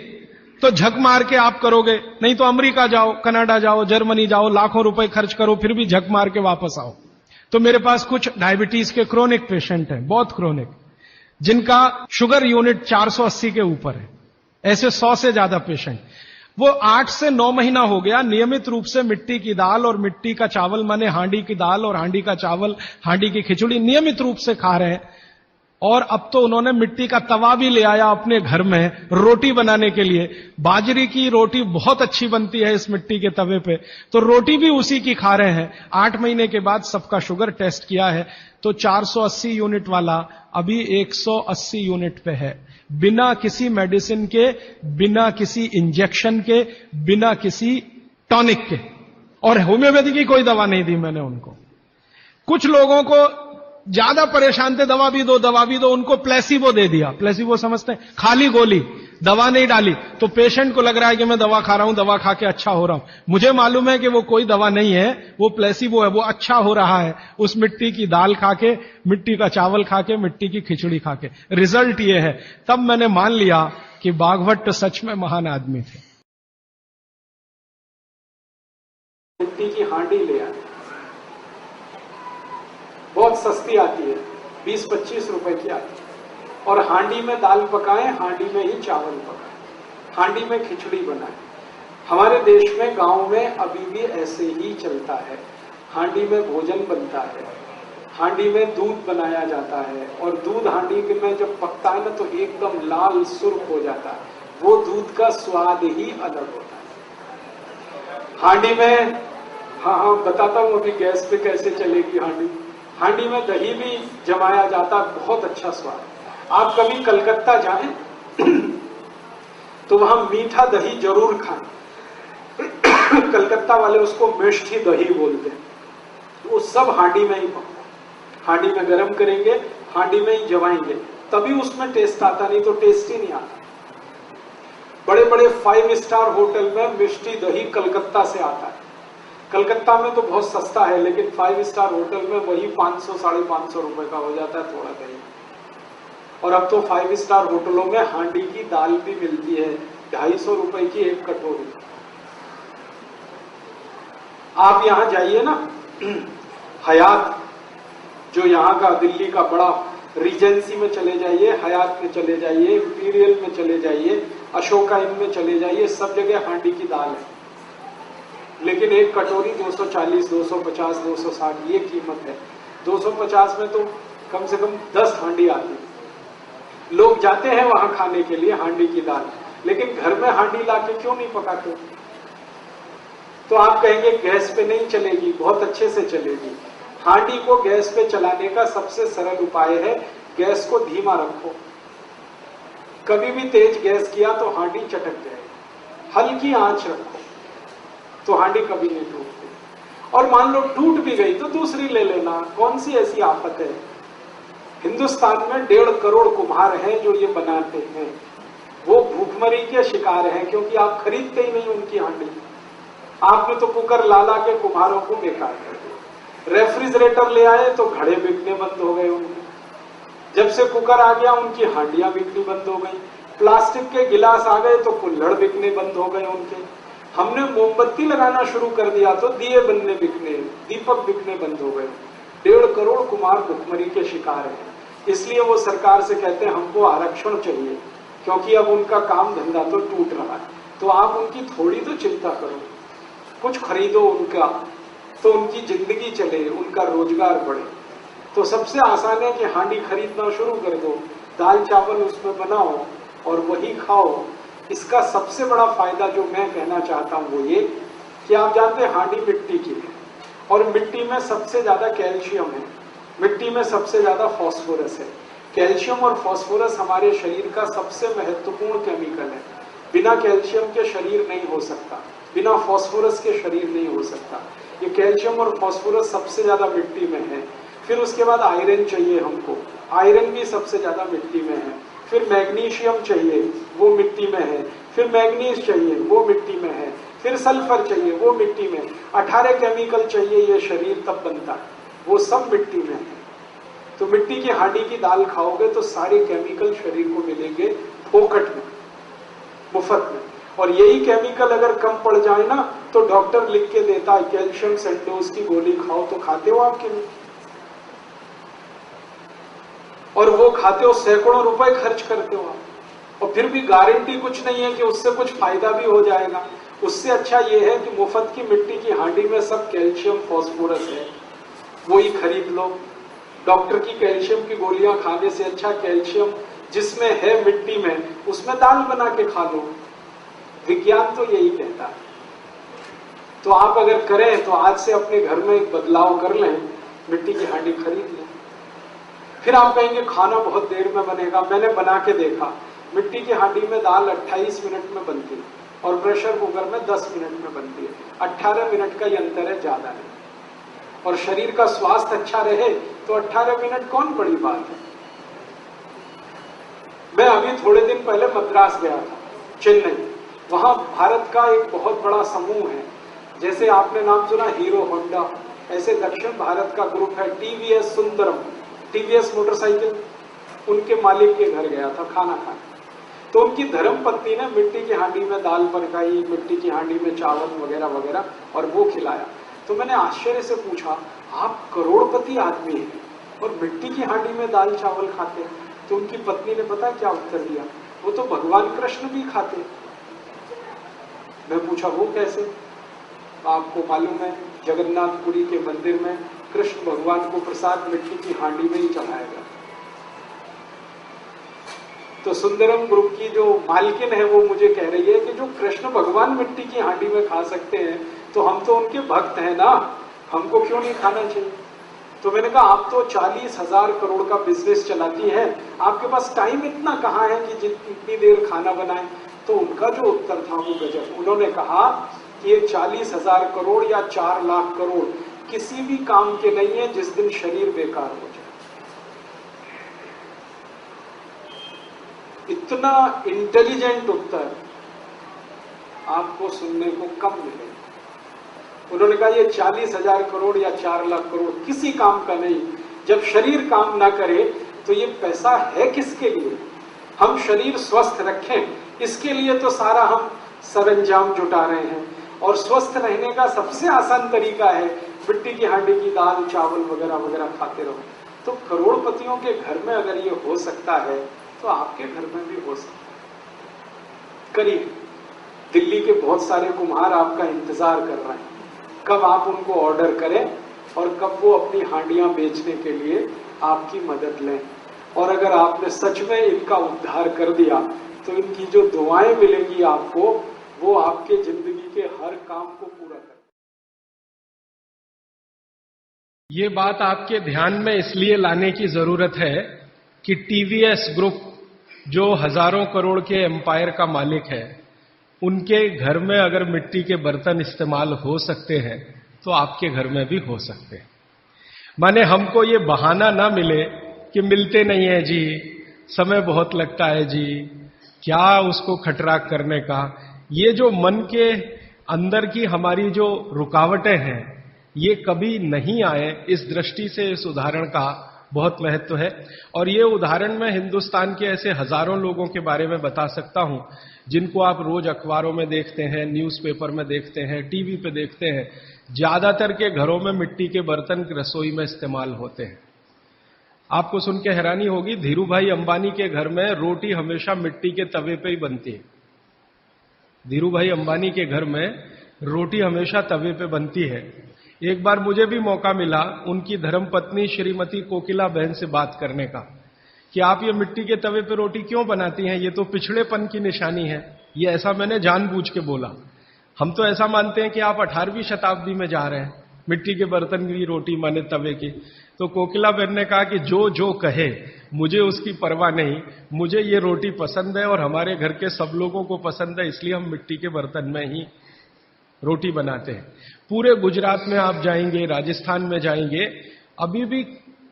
तो झक मार के आप करोगे, नहीं तो अमेरिका जाओ, कनाडा जाओ, जर्मनी जाओ, लाखों रुपए खर्च करो, फिर भी झक मार के वापस आओ। तो मेरे पास कुछ डायबिटीज के क्रोनिक पेशेंट हैं, बहुत क्रोनिक, जिनका शुगर यूनिट 480 के ऊपर है। ऐसे 100 से ज्यादा पेशेंट, वो 8 से 9 महीना हो गया नियमित रूप से मिट्टी की दाल और मिट्टी का चावल, माने हांडी की दाल और हांडी का चावल, हांडी की खिचड़ी नियमित रूप से खा रहे हैं। और अब तो उन्होंने मिट्टी का तवा भी ले आया अपने घर में रोटी बनाने के लिए। बाजरे की रोटी बहुत अच्छी बनती है इस मिट्टी के तवे पे, तो रोटी भी उसी की खा रहे हैं। 8 महीने के बाद सबका शुगर टेस्ट किया है तो 480 यूनिट वाला अभी 180 यूनिट पे है, बिना किसी मेडिसिन के, बिना किसी इंजेक्शन के, बिना किसी टॉनिक के। और होम्योपैथी की कोई दवा नहीं दी मैंने उनको। कुछ लोगों को ज्यादा परेशान थे, दवा भी दो, उनको प्लेसिबो दे दिया। प्लेसिबो समझते हैं, खाली गोली, दवा नहीं डाली। तो पेशेंट को लग रहा है कि मैं दवा खा रहा हूं, दवा खा के अच्छा हो रहा हूं। मुझे मालूम है कि वो कोई दवा नहीं है, वो प्लेसिबो है, वो अच्छा हो रहा है उस मिट्टी की दाल खा के, मिट्टी का चावल खा के, मिट्टी की खिचड़ी खा के। रिजल्ट ये है। तब मैंने मान लिया कि बागभट्ट सच में महान आदमी थे। मिट्टी की हांडी ले आए, बहुत सस्ती आती है, 20-25 रुपए की आती है। और हांडी में दाल पकाएं, हांडी में ही चावल पकाएं, हांडी में खिचड़ी बनाएं। हमारे देश में गांव में अभी भी ऐसे ही चलता है। हांडी में भोजन बनता है, हांडी में दूध बनाया जाता है, और दूध हांडी में जब पकता है ना तो एकदम लाल सुर्ख हो जाता है। वो दूध का स्वाद ही अलग होता है। हांडी में हाँ बताता हूं अभी गैस पे कैसे चलेगी हांडी। हांडी में दही भी जमाया जाता है, बहुत अच्छा स्वाद। आप कभी कलकत्ता जाएं तो वहां मीठा दही जरूर खाएं। कलकत्ता वाले उसको मिष्ठी दही बोलते हैं। वो सब हांडी में ही पकता है। हांडी में गरम करेंगे, हांडी में ही जमाएंगे, तभी उसमें टेस्ट आता, नहीं तो टेस्ट ही नहीं आता। बड़े बड़े 5 स्टार होटल में मिष्टी दही कलकत्ता से आता है। कलकत्ता में तो बहुत सस्ता है, लेकिन 5 स्टार होटल में वही 500 550 रुपए का हो जाता है थोड़ा दही। और अब तो 5 स्टार होटलों में हांडी की दाल भी मिलती है, 250 रुपए की एक कटोरी। आप यहां जाइए ना, हयात जो यहाँ का दिल्ली का बड़ा रीजेंसी में चले जाइए, हयात में चले जाइए, इंपीरियल में चले जाइए, अशोका इन में चले जाइए, सब जगह हांडी की दाल है। लेकिन एक कटोरी 240, 250, 260 ये कीमत है। 250 में तो कम से कम 10 हांडी आती है। लोग जाते हैं वहां खाने के लिए हांडी की दाल, लेकिन घर में हांडी लाके क्यों नहीं पकाते? तो आप कहेंगे गैस पे नहीं चलेगी, बहुत अच्छे से चलेगी। हांडी को गैस पे चलाने का सबसे सरल उपाय है, गैस को धीमा रखो। कभी भी तेज गैस किया तो हांडी चटक जाएगी। हल्की आंच रखो तो हांडी कभी नहीं टूटती। और मान लो टूट भी गई तो दूसरी ले लेना, कौन सी ऐसी आफत है। हिंदुस्तान में 1.5 करोड़ कुम्हार हैं जो ये बनाते हैं। वो भूखमरी के शिकार हैं, क्योंकि आप खरीदते ही नहीं उनकी हांडी। आपने तो कुकर ला ला के कुम्हारों को बेकार कर दिया। रेफ्रिजरेटर ले आए तो घड़े बिकने बंद हो गए उनके। जब से कुकर आ गया उनकी हांडियां बिकनी बंद हो गई। प्लास्टिक के गिलास आ गए तो कुल्हड़ बिकने बंद हो गए उनके। हमने मोमबत्ती लगाना शुरू कर दिया तो दिए बनने बिकने, दीपक बिकने बंद हो गए। 1.5 करोड़ कुम्हार भुखमरी के शिकार हैं। इसलिए वो सरकार से कहते हैं हमको आरक्षण चाहिए, क्योंकि अब उनका काम धंधा तो टूट रहा है। तो आप उनकी थोड़ी तो चिंता करो, कुछ खरीदो उनका, तो उनकी जिंदगी चले, उनका रोजगार बढ़े। तो सबसे आसान है कि हांडी खरीदना शुरू कर दो, दाल चावल उसमें बनाओ और वही खाओ। इसका सबसे बड़ा फायदा जो मैं कहना चाहता हूं वो ये कि आप जानते हैं हांडी मिट्टी की है, और मिट्टी में सबसे ज्यादा कैल्शियम है, मिट्टी में सबसे ज्यादा फास्फोरस है। कैल्शियम और फास्फोरस हमारे शरीर का सबसे महत्वपूर्ण केमिकल है। बिना कैल्शियम के शरीर नहीं हो सकता, बिना फास्फोरस के शरीर नहीं हो सकता। ये कैल्शियम और फास्फोरस सबसे ज्यादा मिट्टी में है। फिर उसके बाद आयरन चाहिए हमको, आयरन भी सबसे ज्यादा मिट्टी में है। फिर मैग्नीशियम चाहिए, वो मिट्टी में है। फिर मैग्नीज चाहिए, वो मिट्टी में है। फिर सल्फर चाहिए, वो मिट्टी में। 18 केमिकल चाहिए, ये शरीर तब बनता है, वो सब मिट्टी में है। तो मिट्टी की हांडी की दाल खाओगे तो सारे केमिकल शरीर को मिलेंगे फोकट में, मुफ्त में। और यही केमिकल अगर कम पड़ जाए ना तो डॉक्टर लिख के देता है कैल्शियम सेंडोज की गोली खाओ, तो खाते हो आप कि नहीं? और वो खाते हो, सैकड़ों रुपए खर्च करते हो आप, और फिर भी गारंटी कुछ नहीं है कि उससे कुछ फायदा भी हो जाएगा। उससे अच्छा ये है कि मुफ्त की मिट्टी की हांडी में सब कैल्शियम फास्फोरस है, वही खरीद लो। डॉक्टर की कैल्शियम की गोलियां खाने से अच्छा कैल्शियम जिसमें है मिट्टी में, उसमें दाल बना के खा लो। विज्ञान तो यही कहता है। तो आप अगर करें तो आज से अपने घर में एक बदलाव कर लें, मिट्टी की हांडी खरीद लें। फिर आप कहेंगे खाना बहुत देर में बनेगा। मैंने बना के देखा, मिट्टी की हांडी में दाल 28 मिनट में बनती है और प्रेशर कुकर में 10 मिनट में बनती है। 18 मिनट का ही अंतर है, ज्यादा नहीं। और शरीर का स्वास्थ्य अच्छा रहे तो 18 मिनट कौन बड़ी बात है। मैं अभी थोड़े दिन पहले मद्रास गया था, चेन्नई। वहां भारत का एक बहुत बड़ा समूह है, जैसे आपने नाम सुना हीरो होंडा, ऐसे दक्षिण भारत का ग्रुप है टीवीएस सुंदरम, टीवीएस मोटरसाइकिल। उनके मालिक के घर गया था खाना खाने, तो उनकी धर्म पत्नी ने मिट्टी की हांडी में दाल पकाई, मिट्टी की हांडी में चावल वगैरह वगैरह, और वो खिलाया। तो मैंने आश्चर्य से पूछा, आप करोड़पति आदमी हैं और मिट्टी की हांडी में दाल चावल खाते हैं? तो उनकी पत्नी ने पता क्या उत्तर दिया, वो तो भगवान कृष्ण भी खाते। मैं पूछा वो कैसे? आपको मालूम है जगन्नाथपुरी के मंदिर में कृष्ण भगवान को प्रसाद मिट्टी की हांडी में ही चढ़ाया गया। तो सुंदरम ग्रुप की जो मालकिन है वो मुझे कह रही है कि जो कृष्ण भगवान मिट्टी की हांडी में खा सकते हैं तो हम तो उनके भक्त हैं ना, हमको क्यों नहीं खाना चाहिए? तो मैंने कहा आप तो 40,000 करोड़ का बिजनेस चलाती हैं, आपके पास टाइम इतना कहाँ है कि इतनी देर खाना बनाए? तो उनका जो उत्तर था वो गजब। उन्होंने कहा कि ये 40,000 करोड़ या 4 लाख करोड़ किसी भी काम के नहीं है जिस दिन शरीर बेकार हो जाए। इतना इंटेलिजेंट उत्तर आपको सुनने को कम मिलेगा। उन्होंने कहा ये 40,000 करोड़ या 4 लाख करोड़ किसी काम का नहीं। जब शरीर काम ना करे तो ये पैसा है किसके लिए? हम शरीर स्वस्थ रखें, इसके लिए तो सारा हम सरंजाम जुटा रहे हैं। और स्वस्थ रहने का सबसे आसान तरीका है मिट्टी की हांडी की दाल चावल वगैरह वगैरह खाते रहो। तो करोड़पतियों के घर में अगर ये हो सकता है तो आपके घर में भी हो सकता है। करिए, दिल्ली के बहुत सारे कुम्हार आपका इंतजार कर रहे हैं, कब आप उनको ऑर्डर करें और कब वो अपनी हांडियां बेचने के लिए आपकी मदद लें। और अगर आपने सच में इनका उद्धार कर दिया तो इनकी जो दुआएं मिलेगी आपको, वो आपके जिंदगी के हर काम को पूरा कर। ये बात आपके ध्यान में इसलिए लाने की जरूरत है कि टीवीएस ग्रुप जो हजारों करोड़ के एम्पायर का मालिक है, उनके घर में अगर मिट्टी के बर्तन इस्तेमाल हो सकते हैं तो आपके घर में भी हो सकते हैं। माने हमको ये बहाना ना मिले कि मिलते नहीं है जी, समय बहुत लगता है जी, क्या उसको खटराक करने का। ये जो मन के अंदर की हमारी जो रुकावटें हैं, ये कभी नहीं आए, इस दृष्टि से इस उदाहरण का बहुत महत्व है। और ये उदाहरण मैं हिंदुस्तान के ऐसे हजारों लोगों के बारे में बता सकता हूं जिनको आप रोज अखबारों में देखते हैं, न्यूज़पेपर में देखते हैं, टीवी पे देखते हैं। ज्यादातर के घरों में मिट्टी के बर्तन रसोई में इस्तेमाल होते हैं। आपको सुन के हैरानी होगी, धीरू भाई अंबानी के घर में रोटी हमेशा मिट्टी के तवे पे ही बनती है। धीरू भाई अंबानी के घर में रोटी हमेशा तवे पे बनती है। एक बार मुझे भी मौका मिला उनकी धर्मपत्नी श्रीमती कोकिला बहन से बात करने का कि आप ये मिट्टी के तवे पे रोटी क्यों बनाती हैं, ये तो पिछड़ेपन की निशानी है। ये ऐसा मैंने जानबूझ के बोला। हम तो ऐसा मानते हैं कि आप 18वीं शताब्दी में जा रहे हैं, मिट्टी के बर्तन की रोटी माने तवे की। तो कोकिला बहन ने कहा कि जो जो कहे, मुझे उसकी परवाह नहीं, मुझे ये रोटी पसंद है और हमारे घर के सब लोगों को पसंद है, इसलिए हम मिट्टी के बर्तन में ही रोटी बनाते हैं। पूरे गुजरात में आप जाएंगे, राजस्थान में जाएंगे, अभी भी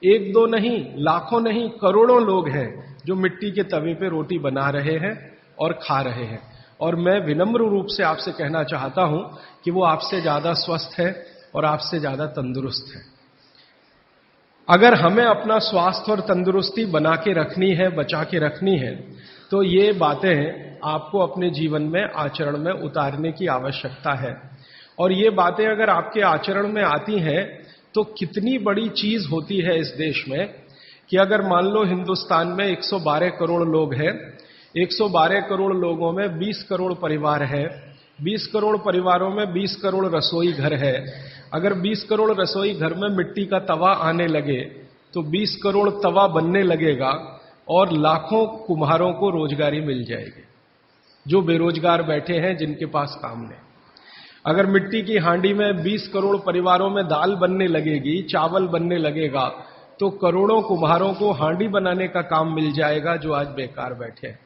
एक दो नहीं, लाखों नहीं, करोड़ों लोग हैं जो मिट्टी के तवे पे रोटी बना रहे हैं और खा रहे हैं। और मैं विनम्र रूप से आपसे कहना चाहता हूं कि वो आपसे ज्यादा स्वस्थ है और आपसे ज्यादा तंदुरुस्त है। अगर हमें अपना स्वास्थ्य और तंदुरुस्ती बना के रखनी है, बचा के रखनी है, तो ये बातें आपको अपने जीवन में आचरण में उतारने की आवश्यकता है। और ये बातें अगर आपके आचरण में आती हैं तो कितनी बड़ी चीज होती है इस देश में कि अगर मान लो हिंदुस्तान में 112 करोड़ लोग हैं, 112 करोड़ लोगों में 20 करोड़ परिवार है, 20 करोड़ परिवारों में 20 करोड़ रसोई घर है। अगर 20 करोड़ रसोई घर में मिट्टी का तवा आने लगे तो 20 करोड़ तवा बनने लगेगा और लाखों कुम्हारों को रोजगारी मिल जाएगी जो बेरोजगार बैठे हैं, जिनके पास काम नहीं। अगर मिट्टी की हांडी में 20 करोड़ परिवारों में दाल बनने लगेगी, चावल बनने लगेगा, तो करोड़ों कुम्हारों को हांडी बनाने का काम मिल जाएगा जो आज बेकार बैठे हैं।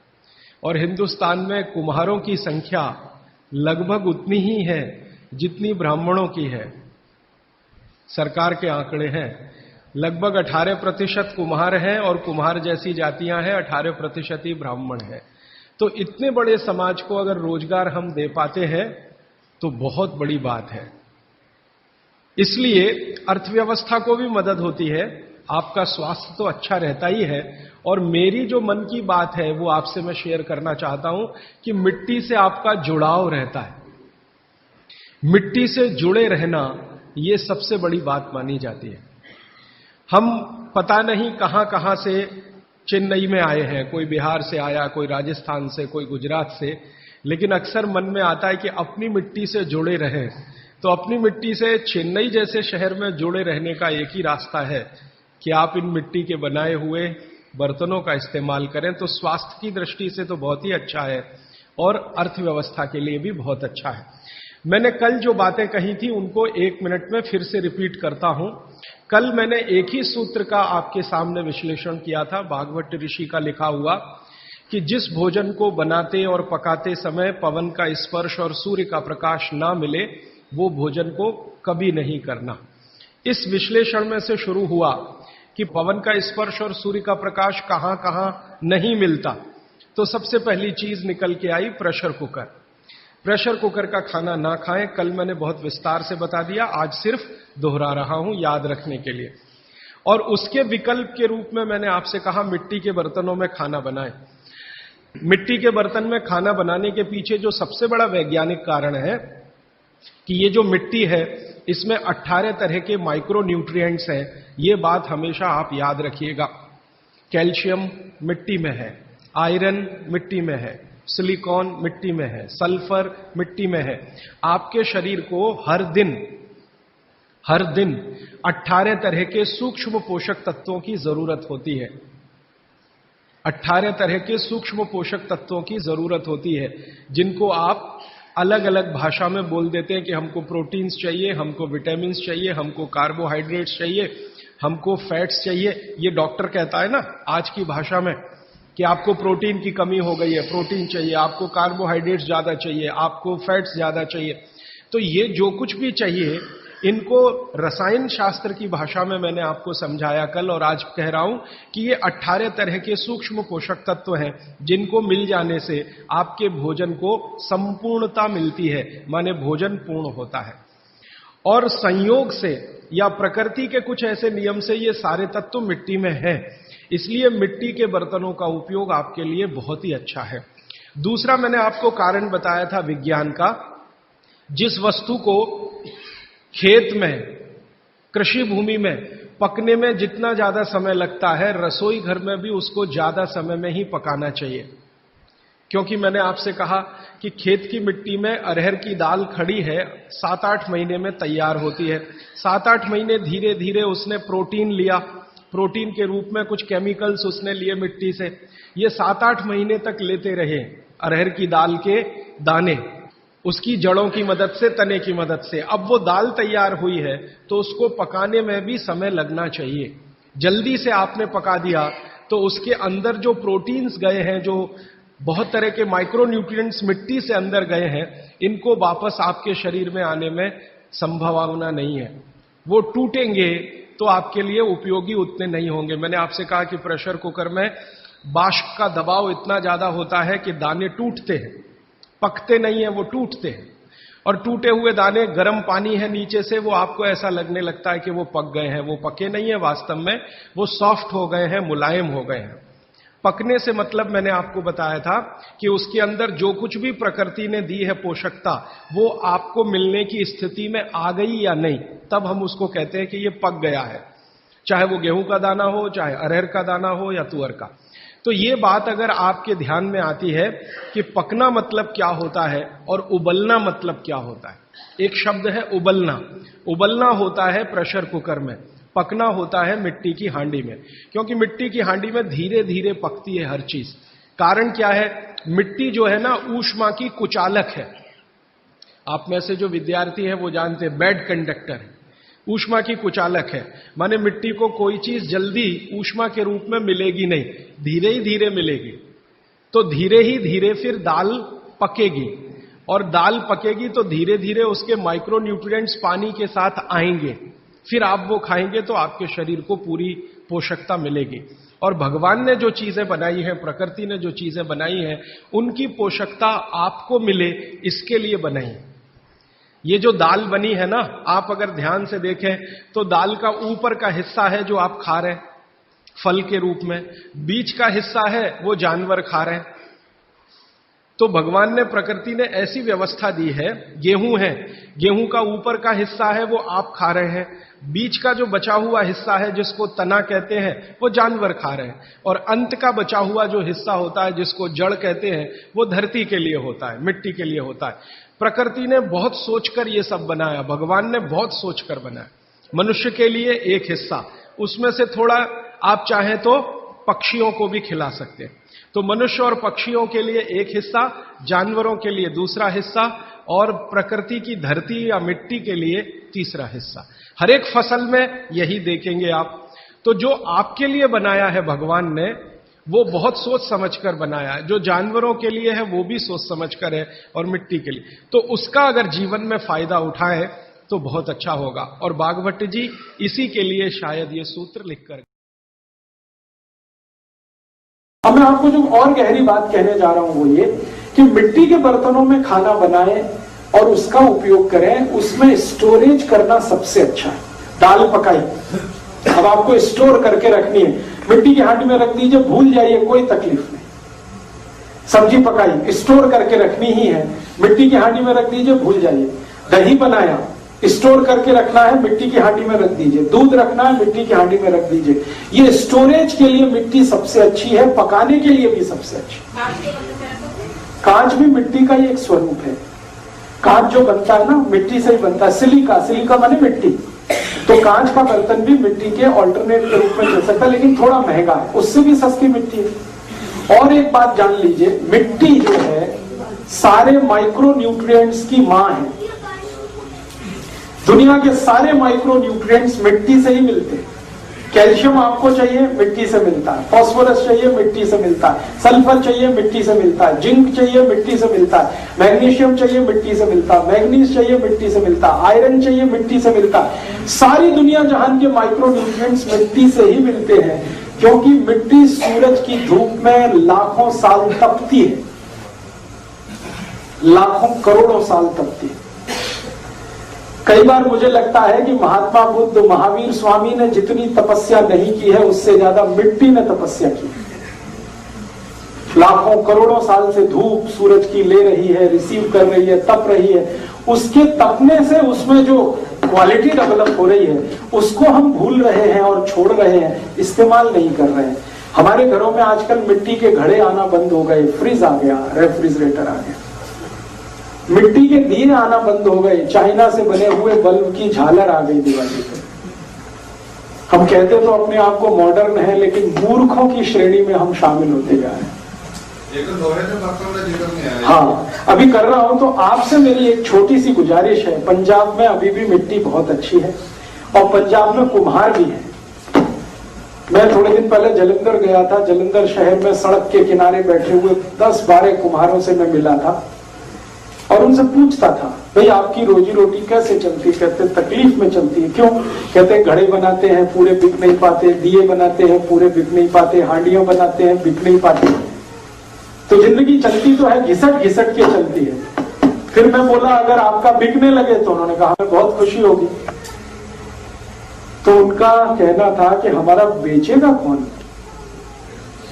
और हिंदुस्तान में कुम्हारों की संख्या लगभग उतनी ही है जितनी ब्राह्मणों की है। सरकार के आंकड़े हैं, लगभग 18% कुम्हार हैं और कुम्हार जैसी जातियां हैं 18% ही ब्राह्मण है। तो इतने बड़े समाज को अगर रोजगार हम दे पाते हैं तो बहुत बड़ी बात है। इसलिए अर्थव्यवस्था को भी मदद होती है, आपका स्वास्थ्य तो अच्छा रहता ही है। और मेरी जो मन की बात है वो आपसे मैं शेयर करना चाहता हूं कि मिट्टी से आपका जुड़ाव रहता है। मिट्टी से जुड़े रहना ये सबसे बड़ी बात मानी जाती है। हम पता नहीं कहां कहां से चेन्नई में आए हैं, कोई बिहार से आया, कोई राजस्थान से, कोई गुजरात से, लेकिन अक्सर मन में आता है कि अपनी मिट्टी से जुड़े रहें। तो अपनी मिट्टी से चेन्नई जैसे शहर में जुड़े रहने का एक ही रास्ता है कि आप इन मिट्टी के बनाए हुए बर्तनों का इस्तेमाल करें। तो स्वास्थ्य की दृष्टि से तो बहुत ही अच्छा है और अर्थव्यवस्था के लिए भी बहुत अच्छा है। मैंने कल जो बातें कही थी उनको 1 मिनट में फिर से रिपीट करता हूं। कल मैंने एक ही सूत्र का आपके सामने विश्लेषण किया था, भागवत ऋषि का लिखा हुआ, कि जिस भोजन को बनाते और पकाते समय पवन का स्पर्श और सूर्य का प्रकाश ना मिले वो भोजन को कभी नहीं करना। इस विश्लेषण में से शुरू हुआ कि पवन का स्पर्श और सूर्य का प्रकाश कहां कहां नहीं मिलता। तो सबसे पहली चीज निकल के आई प्रेशर कुकर। प्रेशर कुकर का खाना ना खाएं, कल मैंने बहुत विस्तार से बता दिया, आज सिर्फ दोहरा रहा हूं याद रखने के लिए। और उसके विकल्प के रूप में मैंने आपसे कहा मिट्टी के बर्तनों में खाना बनाएं। मिट्टी के बर्तन में खाना बनाने के पीछे जो सबसे बड़ा वैज्ञानिक कारण है कि ये जो मिट्टी है इसमें 18 तरह के माइक्रो न्यूट्रिएंट्स हैं। ये बात हमेशा आप याद रखिएगा। कैल्शियम मिट्टी में है, आयरन मिट्टी में है, सिलिकॉन मिट्टी में है, सल्फर मिट्टी में है। आपके शरीर को हर दिन 18 तरह के सूक्ष्म पोषक तत्वों की जरूरत होती है। 18 तरह के सूक्ष्म पोषक तत्वों की जरूरत होती है, जिनको आप अलग अलग भाषा में बोल देते हैं कि हमको प्रोटीन्स चाहिए, हमको विटामिन्स चाहिए, हमको कार्बोहाइड्रेट्स चाहिए, हमको फैट्स चाहिए। ये डॉक्टर कहता है ना आज की भाषा में कि आपको प्रोटीन की कमी हो गई है, प्रोटीन चाहिए, आपको कार्बोहाइड्रेट्स ज्यादा चाहिए, आपको फैट्स ज्यादा चाहिए। तो ये जो कुछ भी चाहिए इनको रसायन शास्त्र की भाषा में मैंने आपको समझाया कल, और आज कह रहा हूं कि ये 18 तरह के सूक्ष्म पोषक तत्व हैं जिनको मिल जाने से आपके भोजन को संपूर्णता मिलती है, माने भोजन पूर्ण होता है। और संयोग से या प्रकृति के कुछ ऐसे नियम से ये सारे तत्व मिट्टी में हैं, इसलिए मिट्टी के बर्तनों का उपयोग आपके लिए बहुत ही अच्छा है। दूसरा मैंने आपको कारण बताया था विज्ञान का। जिस वस्तु को खेत में, कृषि भूमि में पकने में जितना ज्यादा समय लगता है, रसोई घर में भी उसको ज्यादा समय में ही पकाना चाहिए। क्योंकि मैंने आपसे कहा कि खेत की मिट्टी में अरहर की दाल खड़ी है, 7-8 महीने में तैयार होती है। 7-8 महीने धीरे धीरे उसने प्रोटीन लिया, प्रोटीन के रूप में कुछ केमिकल्स उसने लिए मिट्टी से। ये 7-8 महीने तक लेते रहे अरहर की दाल के दाने, उसकी जड़ों की मदद से, तने की मदद से। अब वो दाल तैयार हुई है तो उसको पकाने में भी समय लगना चाहिए। जल्दी से आपने पका दिया तो उसके अंदर जो प्रोटीन्स गए हैं, जो बहुत तरह के माइक्रो न्यूट्रिएंट्स मिट्टी से अंदर गए हैं, इनको वापस आपके शरीर में आने में संभावना नहीं है। वो टूटेंगे तो आपके लिए उपयोगी उतने नहीं होंगे। मैंने आपसे कहा कि प्रेशर कुकर में वाष्प का दबाव इतना ज्यादा होता है कि दाने टूटते हैं, पकते नहीं है, वो टूटते हैं। और टूटे हुए दाने, गर्म पानी है नीचे से, वो आपको ऐसा लगने लगता है कि वो पक गए हैं। वो पके नहीं है, वास्तव में वो सॉफ्ट हो गए हैं, मुलायम हो गए हैं। पकने से मतलब मैंने आपको बताया था कि उसके अंदर जो कुछ भी प्रकृति ने दी है पोषकता, वो आपको मिलने की स्थिति में आ गई या नहीं, तब हम उसको कहते हैं कि ये पक गया है। चाहे वो गेहूं का दाना हो, चाहे अरहर का दाना हो या तुअर का। तो ये बात अगर आपके ध्यान में आती है कि पकना मतलब क्या होता है और उबलना मतलब क्या होता है। एक शब्द है उबलना। उबलना होता है प्रेशर कुकर में, पकना होता है मिट्टी की हांडी में। क्योंकि मिट्टी की हांडी में धीरे धीरे पकती है हर चीज। कारण क्या है? मिट्टी जो है ना, ऊष्मा की कुचालक है। आप में से जो विद्यार्थी है वो जानते हैं, बैड कंडक्टर है, ऊष्मा की कुचालक है। माने मिट्टी को कोई चीज जल्दी ऊष्मा के रूप में मिलेगी नहीं, धीरे ही धीरे मिलेगी। तो धीरे ही धीरे फिर दाल पकेगी, और दाल पकेगी तो धीरे धीरे उसके माइक्रो न्यूट्रिएंट्स पानी के साथ आएंगे। फिर आप वो खाएंगे तो आपके शरीर को पूरी पोषकता मिलेगी। और भगवान ने जो चीजें बनाई हैं, प्रकृति ने जो चीजें बनाई हैं, उनकी पोषकता आपको मिले, इसके लिए बनाई। ये जो दाल बनी है ना, आप अगर ध्यान से देखें तो दाल का ऊपर का हिस्सा है जो आप खा रहे हैं फल के रूप में, बीच का हिस्सा है वो जानवर खा रहे हैं। तो भगवान ने, प्रकृति ने ऐसी व्यवस्था दी है। गेहूं है, गेहूं का ऊपर का हिस्सा है वो आप खा रहे हैं, बीच का जो बचा हुआ हिस्सा है जिसको तना कहते हैं वो जानवर खा रहे हैं, और अंत का बचा हुआ जो हिस्सा होता है जिसको जड़ कहते हैं वो धरती के लिए होता है, मिट्टी के लिए होता है। प्रकृति ने बहुत सोचकर ये सब बनाया, भगवान ने बहुत सोचकर बनाया। मनुष्य के लिए एक हिस्सा, उसमें से थोड़ा आप चाहें तो पक्षियों को भी खिला सकते हैं। तो मनुष्य और पक्षियों के लिए एक हिस्सा, जानवरों के लिए दूसरा हिस्सा, और प्रकृति की धरती या मिट्टी के लिए तीसरा हिस्सा। हर एक फसल में यही देखेंगे आप। तो जो आपके लिए बनाया है भगवान ने, वो बहुत सोच समझकर बनाया है। जो जानवरों के लिए है वो भी सोच समझकर है, और मिट्टी के लिए। तो उसका अगर जीवन में फायदा उठाएं तो बहुत अच्छा होगा। और बागभट्ट जी इसी के लिए शायद ये सूत्र लिखकर अब मैं आपको जो और गहरी बात कहने जा रहा हूं वो ये कि मिट्टी के बर्तनों में खाना बनाएं और उसका उपयोग करें, उसमें स्टोरेज करना सबसे अच्छा है। दाल पकाई, अब आपको स्टोर करके रखनी है, मिट्टी की हांडी में रख दीजिए, भूल जाइए, कोई तकलीफ नहीं। सब्जी पकाई, स्टोर करके रखनी ही है, मिट्टी की हांडी में रख दीजिए, भूल जाइए। दही बनाया, स्टोर करके रखना है, मिट्टी की हांडी में रख दीजिए। दूध रखना है, मिट्टी की हांडी में रख दीजिए। ये स्टोरेज के लिए मिट्टी सबसे अच्छी है, पकाने के लिए भी सबसे अच्छी। कांच भी मिट्टी का ही एक स्वरूप है। कांच जो बनता है ना, मिट्टी से ही बनता है। सिलिका, सिलिका माने मिट्टी, तो कांच का बर्तन भी मिट्टी के ऑल्टरनेट के रूप में चल सकता है, लेकिन थोड़ा महंगा है, उससे भी सस्ती मिट्टी है। और एक बात जान लीजिए, मिट्टी जो है सारे माइक्रो न्यूट्रिएंट्स की मां है। दुनिया के सारे माइक्रो न्यूट्रिएंट्स मिट्टी से ही मिलते हैं। कैल्शियम आपको चाहिए, मिट्टी से मिलता है। फास्फोरस चाहिए, मिट्टी से मिलता है। सल्फर चाहिए, मिट्टी से मिलता है। जिंक चाहिए, मिट्टी से मिलता है। मैग्नीशियम चाहिए, मिट्टी से मिलता है। मैग्नीज चाहिए, मिट्टी से मिलता है। आयरन चाहिए, मिट्टी से मिलता है। सारी दुनिया जहान के माइक्रो न्यूट्रिएंट्स मिट्टी से ही मिलते हैं, क्योंकि मिट्टी सूरज की धूप में लाखों साल तपती है, लाखों करोड़ों साल तपती है। कई बार मुझे लगता है कि महात्मा बुद्ध, महावीर स्वामी ने जितनी तपस्या नहीं की है, उससे ज्यादा मिट्टी ने तपस्या की। लाखों करोड़ों साल से धूप सूरज की ले रही है, रिसीव कर रही है, तप रही है। उसके तपने से उसमें जो क्वालिटी डेवलप हो रही है, उसको हम भूल रहे हैं और छोड़ रहे हैं, इस्तेमाल नहीं कर रहे हैं। हमारे घरों में आजकल मिट्टी के घड़े आना बंद हो गए, फ्रिज आ गया, रेफ्रिजरेटर आ गया। मिट्टी के दिए आना बंद हो गए, चाइना से बने हुए बल्ब की झालर आ गई दिवाली पे। हम कहते तो अपने आप को मॉडर्न है, लेकिन मूर्खों की श्रेणी में हम शामिल होते जा रहे हैं। हाँ, अभी कर रहा हूं। तो आपसे मेरी एक छोटी सी गुजारिश है, पंजाब में अभी भी मिट्टी बहुत अच्छी है और पंजाब में कुम्हार भी है। मैं थोड़े दिन पहले जलंधर गया था। जलंधर शहर में सड़क के किनारे बैठे हुए 10-12 कुम्हारों से मैं मिला था और उनसे पूछता था, भाई आपकी रोजी रोटी कैसे चलती? कहते तकलीफ में चलती है। क्यों? कहते घड़े बनाते हैं, पूरे बिक नहीं पाते। दिए बनाते हैं, पूरे बिक नहीं पाते। हांडियां बनाते हैं, बिक नहीं पाते। तो जिंदगी चलती तो है, घिसट घिसट के चलती है। फिर मैं बोला, अगर आपका बिकने लगे तो? उन्होंने कहा हमें बहुत खुशी होगी। तो उनका कहना था कि हमारा बेचेगा कौन?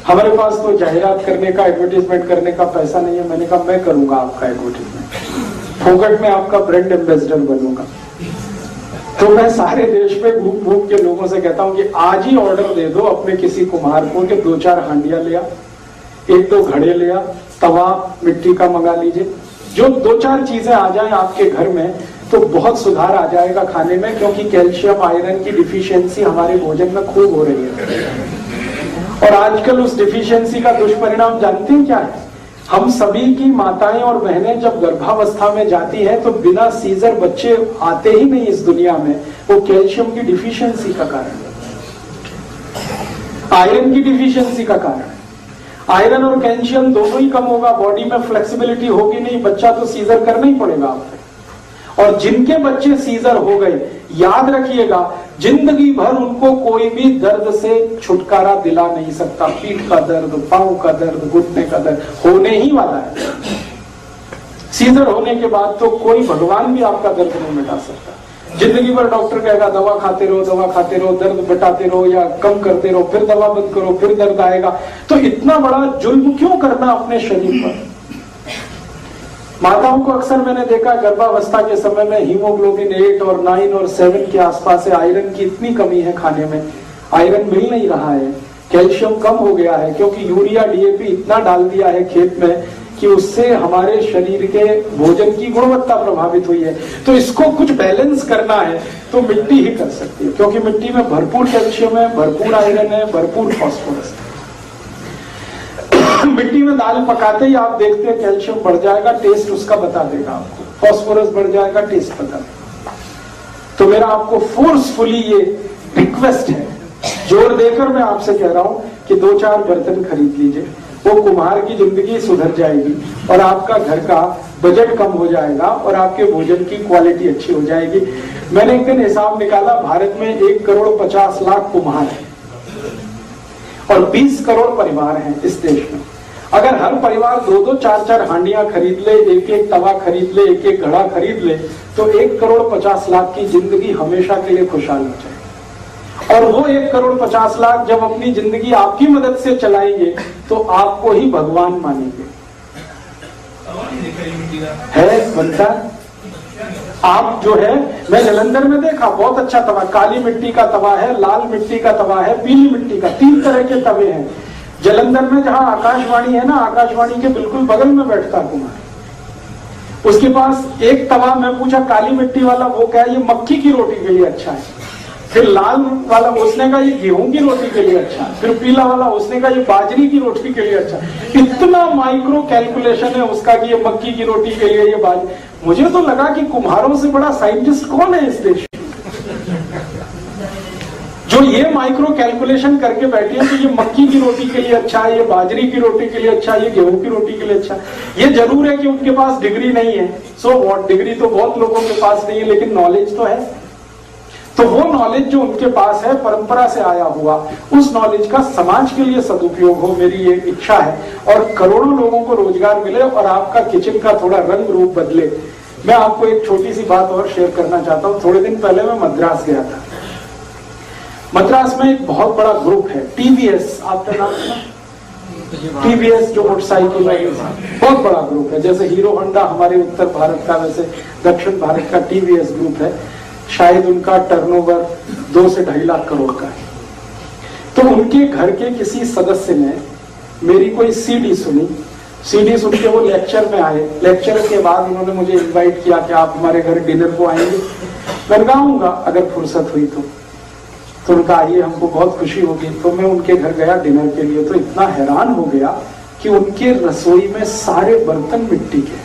हमारे पास तो जाहिरात करने का, एडवर्टाइजमेंट करने का पैसा नहीं है। मैंने कहा मैं करूंगा आपका एडवर्टाइजमेंट, फोकट में आपका ब्रांड एम्बेसडर बनूंगा। तो मैं सारे देश में घूम घूम के लोगों से कहता हूं कि आज ही ऑर्डर दे दो अपने किसी कुम्हार को कि 2-4 हांडियां लिया, 1-2 घड़े लिया, तवा मिट्टी का मंगा लीजिए। जो 2-4 चीजें आ जाए आपके घर में तो बहुत सुधार आ जाएगा खाने में, क्योंकि कैल्शियम आयरन की डिफिशियंसी हमारे भोजन में खूब हो रही है। और आजकल उस डिफिशियंसी का दुष्परिणाम जानते हैं क्या है? हम सभी की माताएं और बहनें जब गर्भावस्था में जाती हैं तो बिना सीजर बच्चे आते ही नहीं इस दुनिया में। वो कैल्शियम की डिफिशियंसी का कारण है, आयरन की डिफिशियंसी का कारण है। आयरन और कैल्शियम दोनों ही कम होगा, बॉडी में फ्लेक्सिबिलिटी होगी नहीं, बच्चा तो सीजर करना ही पड़ेगा आपको। और जिनके बच्चे सीजर हो गए, याद रखिएगा, जिंदगी भर उनको कोई भी दर्द से छुटकारा दिला नहीं सकता। पीठ का दर्द, पांव का दर्द, घुटने का दर्द होने ही वाला है। सीजर होने के बाद तो कोई भगवान भी आपका दर्द नहीं मिटा सकता। जिंदगी भर डॉक्टर कहेगा दवा खाते रहो, दवा खाते रहो, दर्द मिटाते रहो या कम करते रहो, फिर दवा बंद करो, फिर दर्द आएगा। तो इतना बड़ा जुल्म क्यों करना अपने शरीर पर? माताओं को अक्सर मैंने देखा गर्भावस्था के समय में हीमोग्लोबिन 8 और 9 और 7 के आसपास है। आयरन की इतनी कमी है, खाने में आयरन मिल नहीं रहा है, कैल्शियम कम हो गया है, क्योंकि यूरिया डीएपी इतना डाल दिया है खेत में कि उससे हमारे शरीर के भोजन की गुणवत्ता प्रभावित हुई है। तो इसको कुछ बैलेंस करना है तो मिट्टी ही कर सकती है, क्योंकि मिट्टी में भरपूर कैल्शियम है, भरपूर आयरन है, भरपूर फास्फोरस है। मिट्टी में दाल पकाते ही आप देखते हैं कैल्शियम बढ़ जाएगा, टेस्ट उसका बता देगा आपको, फास्फोरस बढ़ जाएगा, टेस्ट बता देगा। तो मेरा आपको फोर्सफुली ये रिक्वेस्ट है, जोर देकर मैं आपसे कह रहा हूं कि 2-4 बर्तन खरीद लीजिए। वो कुम्हार की जिंदगी सुधर जाएगी और आपका घर का बजट कम हो जाएगा और आपके भोजन की क्वालिटी अच्छी हो जाएगी। मैंने एक दिन हिसाब निकाला, भारत में 1,50,00,000 कुम्हार है और 20 करोड़ परिवार हैं इस देश में। अगर हर परिवार 2-2, 4-4 हांडियां खरीद ले, एक-एक तवा खरीद ले, एक-एक घड़ा खरीद ले, तो 1 करोड़ 50 लाख की जिंदगी हमेशा के लिए खुशहाल हो जाए। और वो 1 करोड़ 50 लाख जब अपनी जिंदगी आपकी मदद से चलाएंगे तो आपको ही भगवान मानेंगे। है बनता आप जो है, मैं जालंधर में देखा बहुत अच्छा तवा, काली मिट्टी का तवा है, लाल मिट्टी का तवा है, पीली मिट्टी का, 3 तरह के तवे हैं। जालंधर में जहां आकाशवाणी है ना, आकाशवाणी के बिल्कुल बगल में बैठता कुमार, उसके पास एक तवा, मैं पूछा काली मिट्टी वाला, वो क्या ये मक्की की रोटी के लिए अच्छा है। फिर लाल वाला उसने कहा ये गेहूं की रोटी के लिए अच्छा, फिर पीला वाला उसने कहा ये बाजरी की रोटी के लिए अच्छा। इतना माइक्रो कैलकुलेशन है उसका कि ये मक्की की रोटी के लिए, ये बाजरी। मुझे तो लगा कि कुम्हारों से बड़ा साइंटिस्ट कौन है इस देश में, जो ये माइक्रो कैलकुलेशन करके बैठी है कि ये मक्की की रोटी के लिए अच्छा है, ये बाजरी की रोटी के लिए अच्छा है, ये गेहूं की रोटी के लिए अच्छा है। ये जरूर है कि उनके पास डिग्री नहीं है, सो व्हाट, डिग्री तो बहुत लोगों के पास नहीं है, लेकिन नॉलेज तो है। तो वो नॉलेज जो उनके पास है, परंपरा से आया हुआ, उस नॉलेज का समाज के लिए सदुपयोग हो, मेरी ये इच्छा है। और करोड़ों लोगों को रोजगार मिले और आपका किचन का थोड़ा रंग रूप बदले। मैं आपको एक छोटी सी बात और शेयर करना चाहता हूँ। थोड़े दिन पहले मैं मद्रास गया था। मद्रास में एक बहुत बड़ा ग्रुप है, टीवीएस, आपका नाम सुना? टीवीएस जो मोटरसाइकिल है, बहुत बड़ा ग्रुप है। जैसे हीरो होंडा हमारे उत्तर भारत का, वैसे दक्षिण भारत का टीवीएस ग्रुप है। शायद उनका टर्नओवर 2 से 2.5 लाख करोड़ का है। तो उनके घर के किसी सदस्य ने मेरी कोई सीडी सुनी, सीडी सुन के वो लेक्चर में आए। लेक्चर के बाद उन्होंने मुझे इनवाइट किया कि आप हमारे घर डिनर को आएंगे। मैंने कहा आऊंगा अगर फुर्सत हुई तो उनका आइए, हमको बहुत खुशी होगी। तो मैं उनके घर गया डिनर के लिए, तो इतना हैरान हो गया कि उनके रसोई में सारे बर्तन मिट्टी के,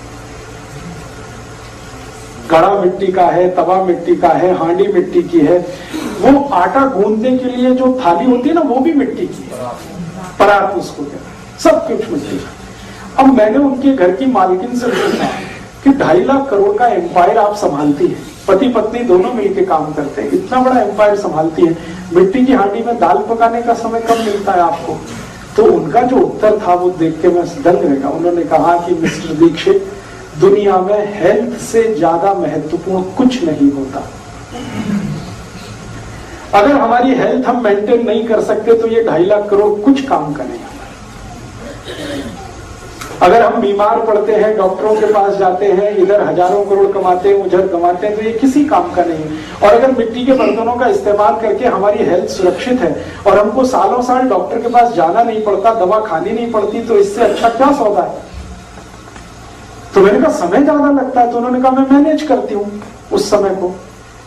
घड़ा मिट्टी का है, तवा मिट्टी का है, हांडी मिट्टी की है। वो आटा गूंदने के लिए जो थाली होती है ना, वो भी मिट्टी की है, परात उसको कहते हैं, सब कुछ मिट्टी का। अब मैंने उनके घर की मालकिन से पूछा कि 2.5 लाख करोड़ का एम्पायर आप संभालती है, पति पत्नी दोनों मिलकर काम करते हैं, इतना बड़ा एम्पायर संभालती है, मिट्टी की हांडी में दाल पकाने का समय कब मिलता है आपको? तो उनका जो उत्तर था वो देख के मैं दंग रह गया। उन्होंने कहा कि मिस्टर दीक्षित, दुनिया में हेल्थ से ज्यादा महत्वपूर्ण कुछ नहीं होता। अगर हमारी हेल्थ हम मेंटेन नहीं कर सकते तो ये 2.5 लाख करोड़ कुछ काम का नहीं। अगर हम बीमार पड़ते हैं, डॉक्टरों के पास जाते हैं, इधर हजारों करोड़ कमाते हैं, उधर कमाते हैं, तो ये किसी काम का नहीं। और अगर मिट्टी के बर्तनों का इस्तेमाल करके हमारी हेल्थ सुरक्षित है और हमको सालों साल डॉक्टर के पास जाना नहीं पड़ता, दवा खानी नहीं पड़ती, तो इससे अच्छा क्या सौदा है? तो मैंने कहा समय ज्यादा लगता है। तो उन्होंने कहा मैं मैनेज करती हूँ उस समय को,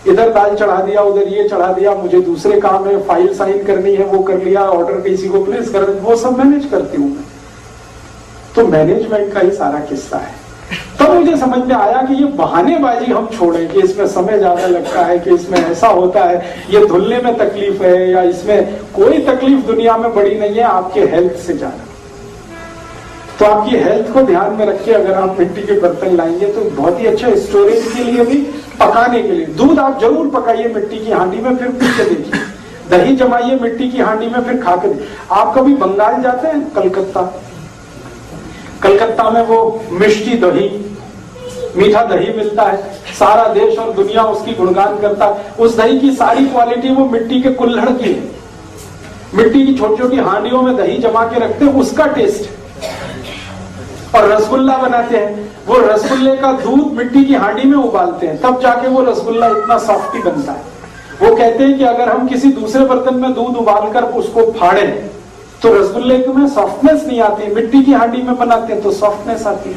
इधर दाल चढ़ा दिया, उधर ये चढ़ा दिया, मुझे दूसरे काम है, फाइल साइन करनी है, वो कर लिया, ऑर्डर किसी को प्लेस कर, वो सब मैनेज करती हूँ मैं। तो मैनेजमेंट का ही सारा किस्सा है। तब तो मुझे समझ में आया कि ये बहानेबाजी हम छोड़ें कि इसमें समय ज्यादा लगता है, कि इसमें ऐसा होता है, ये धुलने में तकलीफ है, या इसमें कोई तकलीफ दुनिया में बड़ी नहीं है आपके हेल्थ से ज्यादा। तो आपकी हेल्थ को ध्यान में रख के अगर आप मिट्टी के बर्तन लाएंगे तो बहुत ही अच्छा, स्टोरेज के लिए भी, पकाने के लिए। दूध आप जरूर पकाइए मिट्टी की हांडी में, फिर पी के देखिए। दही जमाइए मिट्टी की हांडी में, फिर खा के। आप कभी बंगाल जाते हैं? कलकत्ता में वो मिष्टी दही, मीठा दही मिलता है, सारा देश और दुनिया उसकी गुणगान करता है। उस दही की सारी क्वालिटी वो मिट्टी के कुल्हड़ की है, मिट्टी की छोटी छोटी हांडियों में दही जमा के रखते हैं, उसका टेस्ट। और रसगुल्ला बनाते हैं, वो रसगुल्ले का दूध मिट्टी की हांडी में उबालते हैं, तब जाके वो रसगुल्ला इतना सॉफ्टी बनता है। वो कहते हैं कि अगर हम किसी दूसरे बर्तन में दूध उबालकर उसको फाड़ें तो रसगुल्ले में सॉफ्टनेस नहीं आती, मिट्टी की हांडी में बनाते हैं तो सॉफ्टनेस आती है।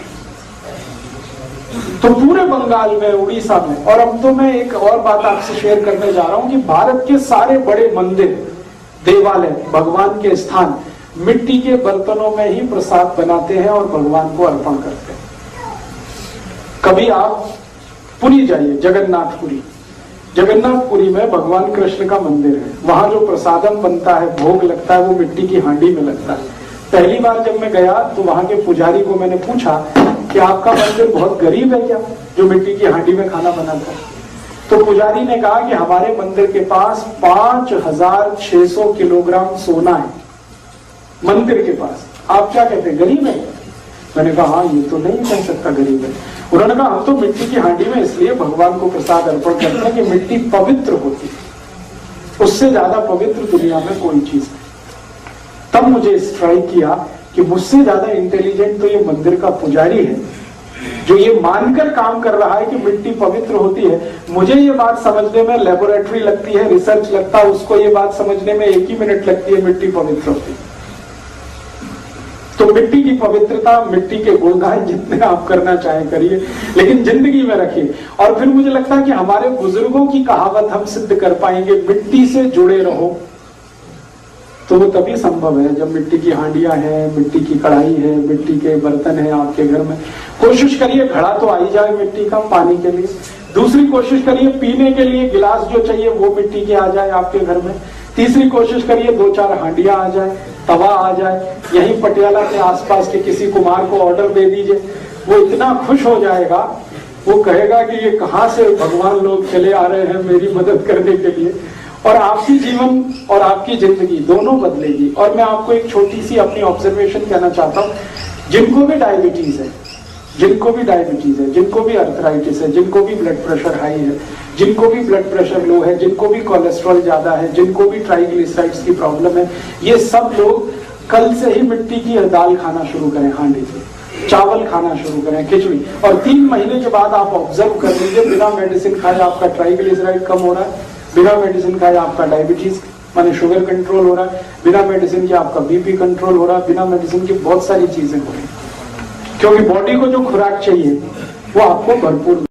तो पूरे बंगाल में, उड़ीसा में, और अब तो मैं एक और बात आपसे शेयर करने जा रहा हूं कि भारत के सारे बड़े मंदिर, देवालय, भगवान के स्थान मिट्टी के बर्तनों में ही प्रसाद बनाते हैं और भगवान को अर्पण करते हैं। कभी आप पुरी जाइए, जगन्नाथपुरी में भगवान कृष्ण का मंदिर है। वहां जो प्रसादम बनता है, भोग लगता है, वो मिट्टी की हांडी में लगता है। पहली बार जब मैं गया तो वहां के पुजारी को मैंने पूछा कि आपका मंदिर बहुत गरीब है क्या, जो मिट्टी की हांडी में खाना बनाता है? तो पुजारी ने कहा कि हमारे मंदिर के पास 5,600 किलोग्राम सोना है, मंदिर के पास, आप क्या कहते हैं, गरीब है? मैंने कहा हाँ, ये तो नहीं कह सकता गरीब है। उन्होंने कहा हम तो मिट्टी की हांडी में इसलिए भगवान को प्रसाद अर्पण करते हैं कि मिट्टी पवित्र होती है, उससे ज्यादा पवित्र दुनिया में कोई चीज नहीं। तब मुझे स्ट्राइक किया कि मुझसे ज्यादा इंटेलिजेंट तो ये मंदिर का पुजारी है, जो ये मानकर काम कर रहा है कि मिट्टी पवित्र होती है। मुझे ये बात समझने में लेबोरेटरी लगती है, रिसर्च लगता है, उसको ये बात समझने में 1 ही मिनट लगती है, मिट्टी पवित्र होती है। तो मिट्टी की पवित्रता, मिट्टी के गुणगान जितने आप करना चाहें करिए, लेकिन जिंदगी में रखिए। और फिर मुझे लगता है कि हमारे बुजुर्गों की कहावत हम सिद्ध कर पाएंगे, मिट्टी से जुड़े रहो, तो वो तभी संभव है जब मिट्टी की हांडियां हैं, मिट्टी की कढ़ाई है, मिट्टी के बर्तन है आपके घर में। कोशिश करिए घड़ा तो आ ही जाए मिट्टी का पानी के लिए। दूसरी कोशिश करिए पीने के लिए गिलास जो चाहिए वो मिट्टी के आ जाए आपके घर में। तीसरी कोशिश करिए 2-4 हांडियां आ जाए, तवा आ जाए। यहीं पटियाला के आसपास के किसी कुमार को ऑर्डर दे दीजिए, वो इतना खुश हो जाएगा, वो कहेगा कि ये कहां से भगवान लोग चले आ रहे हैं मेरी मदद करने के लिए। और आपकी जीवन और आपकी जिंदगी दोनों बदलेगी। और मैं आपको एक छोटी सी अपनी ऑब्जर्वेशन कहना चाहता हूँ, जिनको भी डायबिटीज है, जिनको भी डायबिटीज है, जिनको भी अर्थराइटिस है, जिनको भी ब्लड प्रेशर हाई है, जिनको भी ब्लड प्रेशर लो है, जिनको भी कोलेस्ट्रॉल ज्यादा है, जिनको भी ट्राइग्लिसराइड्स की प्रॉब्लम है, ये सब लोग कल से ही मिट्टी की दाल खाना शुरू करें, हांडी से चावल खाना शुरू करें, खिचड़ी। और 3 महीने के बाद आप ऑब्जर्व कर लीजिए, बिना मेडिसिन खाए आपका ट्राइग्लिसराइड कम हो रहा है, बिना मेडिसिन खाए आपका डायबिटीज माने शुगर कंट्रोल हो रहा है, बिना मेडिसिन के आपका बीपी कंट्रोल हो रहा है, बिना मेडिसिन की बहुत सारी चीजें हो रही है, क्योंकि बॉडी को जो खुराक चाहिए वो आपको भरपूर।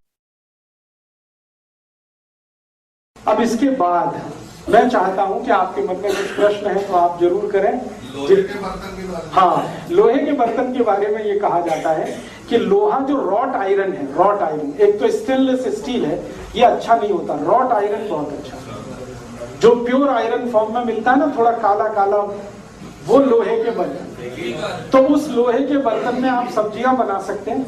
अब इसके बाद मैं चाहता हूं कि आपके मन में कुछ प्रश्न है तो आप जरूर करें। लोहे के बर्तन के बारे में। हाँ, लोहे के बर्तन के बारे में ये कहा जाता है कि लोहा जो रॉट आयरन है, रॉट आयरन, एक तो स्टेनलेस स्टील है, ये अच्छा नहीं होता, रॉट आयरन बहुत अच्छा है। जो प्योर आयरन फॉर्म में मिलता है ना, थोड़ा काला काला, वो लोहे के बर्तन। तो उस लोहे के बर्तन में आप सब्जियां बना सकते हैं,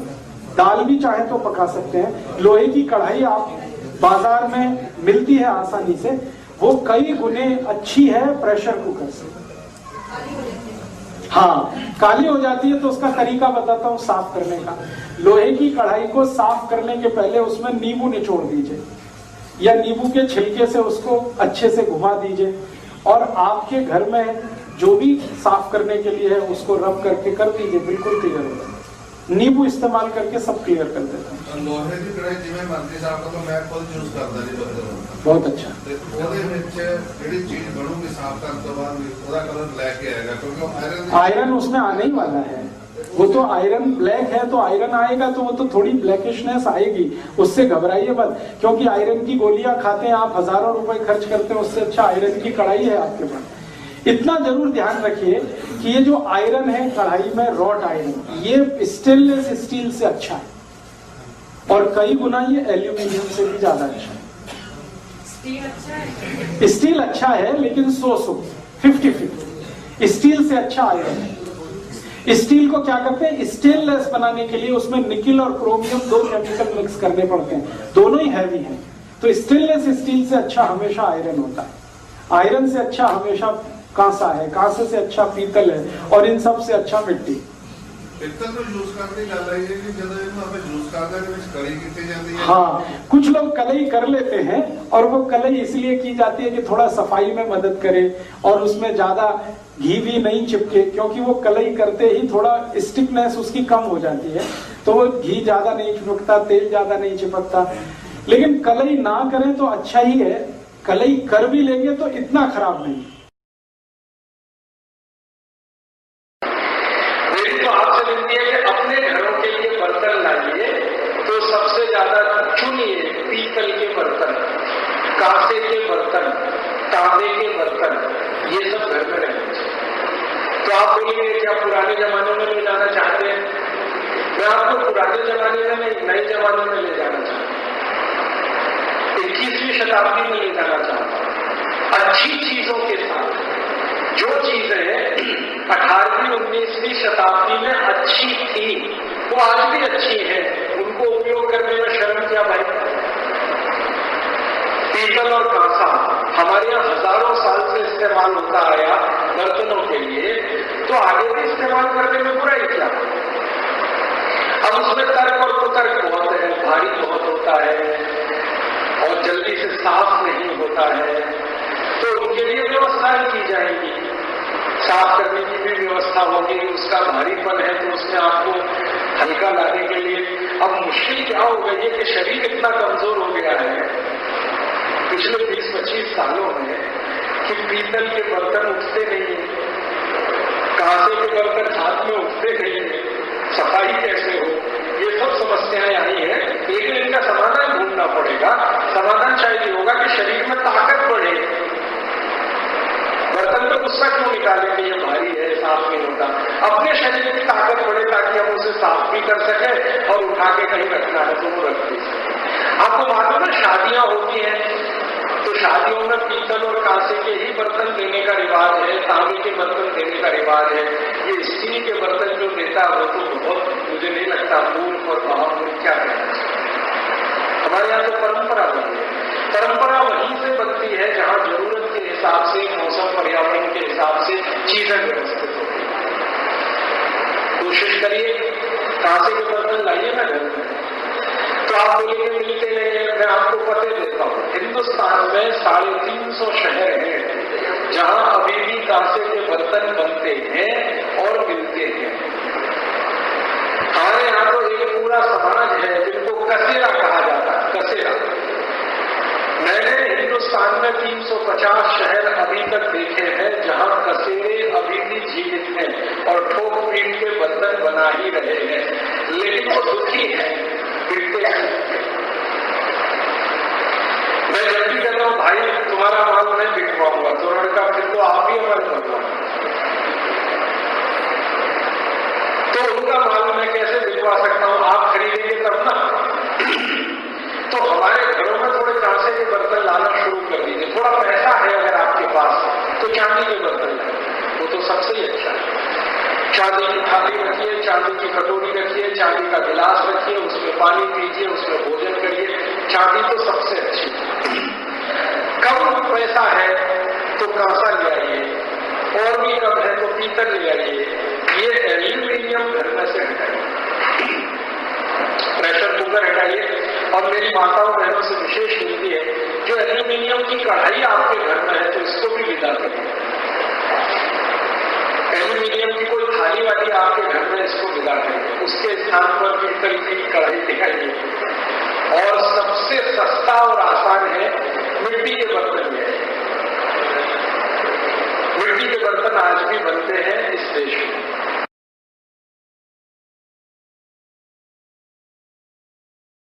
दाल भी चाहे तो पका सकते हैं। लोहे की कढ़ाई आप बाजार में मिलती है आसानी से, वो कई गुने अच्छी है प्रेशर कुकर से। हाँ, काली हो जाती है तो उसका तरीका बताता हूँ साफ करने का। लोहे की कढ़ाई को साफ करने के पहले उसमें नींबू निचोड़ दीजिए, या नींबू के छिलके से उसको अच्छे से घुमा दीजिए, और आपके घर में जो भी साफ करने के लिए है उसको रब करके कर दीजिए, बिल्कुल क्लियर हो जाए। नींबू इस्तेमाल करके सब क्लियर कर देता हूँ। लोहे की कढ़ाई जिवें मर्जी साफ कर, तो मैं खुद यूज करता जी लोहे। बहुत अच्छा। ਉਹਦੇ ਵਿੱਚ ਜਿਹੜੀ ਚੀਜ਼ ਬਣੂਗੀ ਸਾਫ਼ ਕਰਨ ਤੋਂ ਬਾਅਦ ਉਹਦਾ ਕਲਰ ਬਲੈਕ ਹੀ ਆਏਗਾ, क्योंकि आयरन आयरन उसमें आने ही वाला है। वो तो आयरन ब्लैक है तो आयरन आएगा, तो वो तो थोड़ी ब्लैकिशनेस आएगी, उससे घबराइए मत। क्योंकि आयरन की गोलियां खाते हैं आप, हजारों रुपए खर्च करते हैं, उससे अच्छा आयरन की कढ़ाई है आपके पास। इतना जरूर ध्यान रखिए कि ये जो आयरन है कढ़ाई में, रॉट आयरन, ये स्टेनलेस स्टील से अच्छा है, और कई गुना ये एल्यूमिनियम से भी ज्यादा अच्छा है। स्टील अच्छा है लेकिन 50-50 स्टील से अच्छा आयरन है। स्टील को क्या करते हैं, स्टेनलेस बनाने के लिए उसमें निकिल और क्रोमियम 2 केमिकल मिक्स करने पड़ते हैं, दोनों ही हैवी हैं। तो स्टेनलेस स्टील से अच्छा हमेशा आयरन होता है, आयरन से अच्छा हमेशा कांसा है, कांसे से अच्छा पीतल है, और इन सब से अच्छा मिट्टी। पित्तल तो यूज करने की गल है कि जब इनको हमें यूज करते हैं तो कढ़ाई की जाती है। हाँ, कुछ लोग कलई कर लेते हैं, और वो कलई इसलिए की जाती है कि थोड़ा सफाई में मदद करे और उसमें ज्यादा घी भी नहीं चिपके, क्योंकि वो कलई करते ही थोड़ा स्टिकनेस उसकी कम हो जाती है, तो वो घी ज्यादा नहीं चिपकता, तेल ज्यादा नहीं चिपकता। लेकिन कलई ना करें तो अच्छा ही है, कलई कर भी लेंगे तो इतना खराब नहीं। मेरी तो आपसे विनती है कि अपने घरों के लिए बर्तन लाइए तो सबसे ज्यादा चुनिए पीतल के बर्तन, कांसे के बर्तन, तांबे के बर्तन, ये सब घर में रहने चाहिए। तो आप बोलिए क्या पुराने जमाने में ले जाना चाहते हैं? मैं आपको पुराने जमाने में नहीं, नए जमाने में ले जाना चाहता हूं, 21वीं शताब्दी में ले जाना चाहता हूं, अच्छी चीजों के साथ। जो चीजें 18वीं 19वीं शताब्दी में अच्छी थी वो आज भी अच्छी है, उनको उपयोग करने में शर्म क्या भाई? पीतल और कांसा हमारे यहाँ हजारों साल से इस्तेमाल होता आया बर्तनों के लिए, तो आगे भी इस्तेमाल करने में बुराई क्या? अब उसमें तर्क और कुतर्क बहुत है, भारी बहुत होता है और जल्दी से साफ नहीं होता है, तो उनके लिए व्यवस्थाएं की जाएंगी, साफ करने की भी व्यवस्था होगी। उसका भारीपन है तो उसमें आपको हल्का लाने के लिए अब मुश्किल क्या हो गई है कि शरीर इतना कमजोर हो गया है पिछले 20-25 सालों में कि पीतल के बर्तन उठते नहीं है, कांसे के बर्तन हाथ में उठते नहीं है, सफाई कैसे हो, ये सब समस्याएं आई हैं। लेकिन इनका समाधान ढूंढना पड़ेगा। समाधान चाहिए होगा कि शरीर में ताकत बढ़े। बर्तन में गुस्सा क्यों निकालें कि ये भारी है, साफ नहीं होता? अपने शरीर की ताकत बढ़े ताकि हम उसे साफ भी कर सके और उठा के कहीं रखना है तो वो रख दे सके। आपको मालूम है शादियां होती हैं तो शादियों में पीतल और कांसे के ही बर्तन देने का रिवाज है, तांबे के बर्तन देने का रिवाज है। ये स्टील के बर्तन जो देता है वो तो बहुत, मुझे नहीं लगता मूर्ख और महामूर्ख क्या कहना चाहिए। हमारे यहाँ तो परंपरा बनती है। परंपरा वहीं से बनती है जहां जरूरत के हिसाब से, मौसम पर्यावरण के हिसाब से चीजें व्यवस्थित होती है। कोशिश करिए कांसे के बर्तन लाइए ना घर में, तो आप बोलेंगे मिलते नहीं है। मैं आपको पते देता हूं, हिंदुस्तान में 350 शहर हैं जहां अभी भी कांसे के बर्तन बनते हैं और मिलते हैं। हमारे यहाँ तो एक पूरा समाज है जिनको कसेरा कहा जाता है, कसेरा। मैंने हिंदुस्तान में 350 शहर अभी तक देखे हैं जहां कसेरे अभी भी जीवित हैं और ठोक पीट के बर्तन बना ही रहे हैं, लेकिन वो दुखी है, पिटते हैं। मैं जब भी कहता हूं भाई तुम्हारा माल नहीं बिकवाऊंगा, तो उन्होंने कहा फिर तो आप ही हमारे बनवा। तो उनका माल मैं कैसे बिकवा सकता हूं? आप खरीदेंगे तब ना। तो हमारे घरों में थोड़े कांसे के बर्तन लाना शुरू कर दीजिए। थोड़ा पैसा है अगर आपके पास तो चांदी के बर्तन लाए, वो तो सबसे ही अच्छा है। चांदी की थाली रखिए, चांदी की कटोरी रखिए, चांदी का गिलास रखिए, उसमें पानी पीजिए, उसमें भोजन करिए। चांदी तो सबसे अच्छी है। कम पैसा है तो कांसा ले आइए, और भी कम है तो पीतल ले आइए। ये एल्यूमिनियम घर में से हटाइए, प्रेशर कुकर हटाइए। और मेरी माताओं बहनों से विशेष विनती है, जो एल्यूमिनियम की कढ़ाई आपके घर में है तो इसको भी विदा करिए। एल्यूमिनियम की कोई थाली वाली आपके घर में, इसको विदा करिए, उसके स्थान पर पीतल की कढ़ाई दिखाइए। और सबसे सस्ता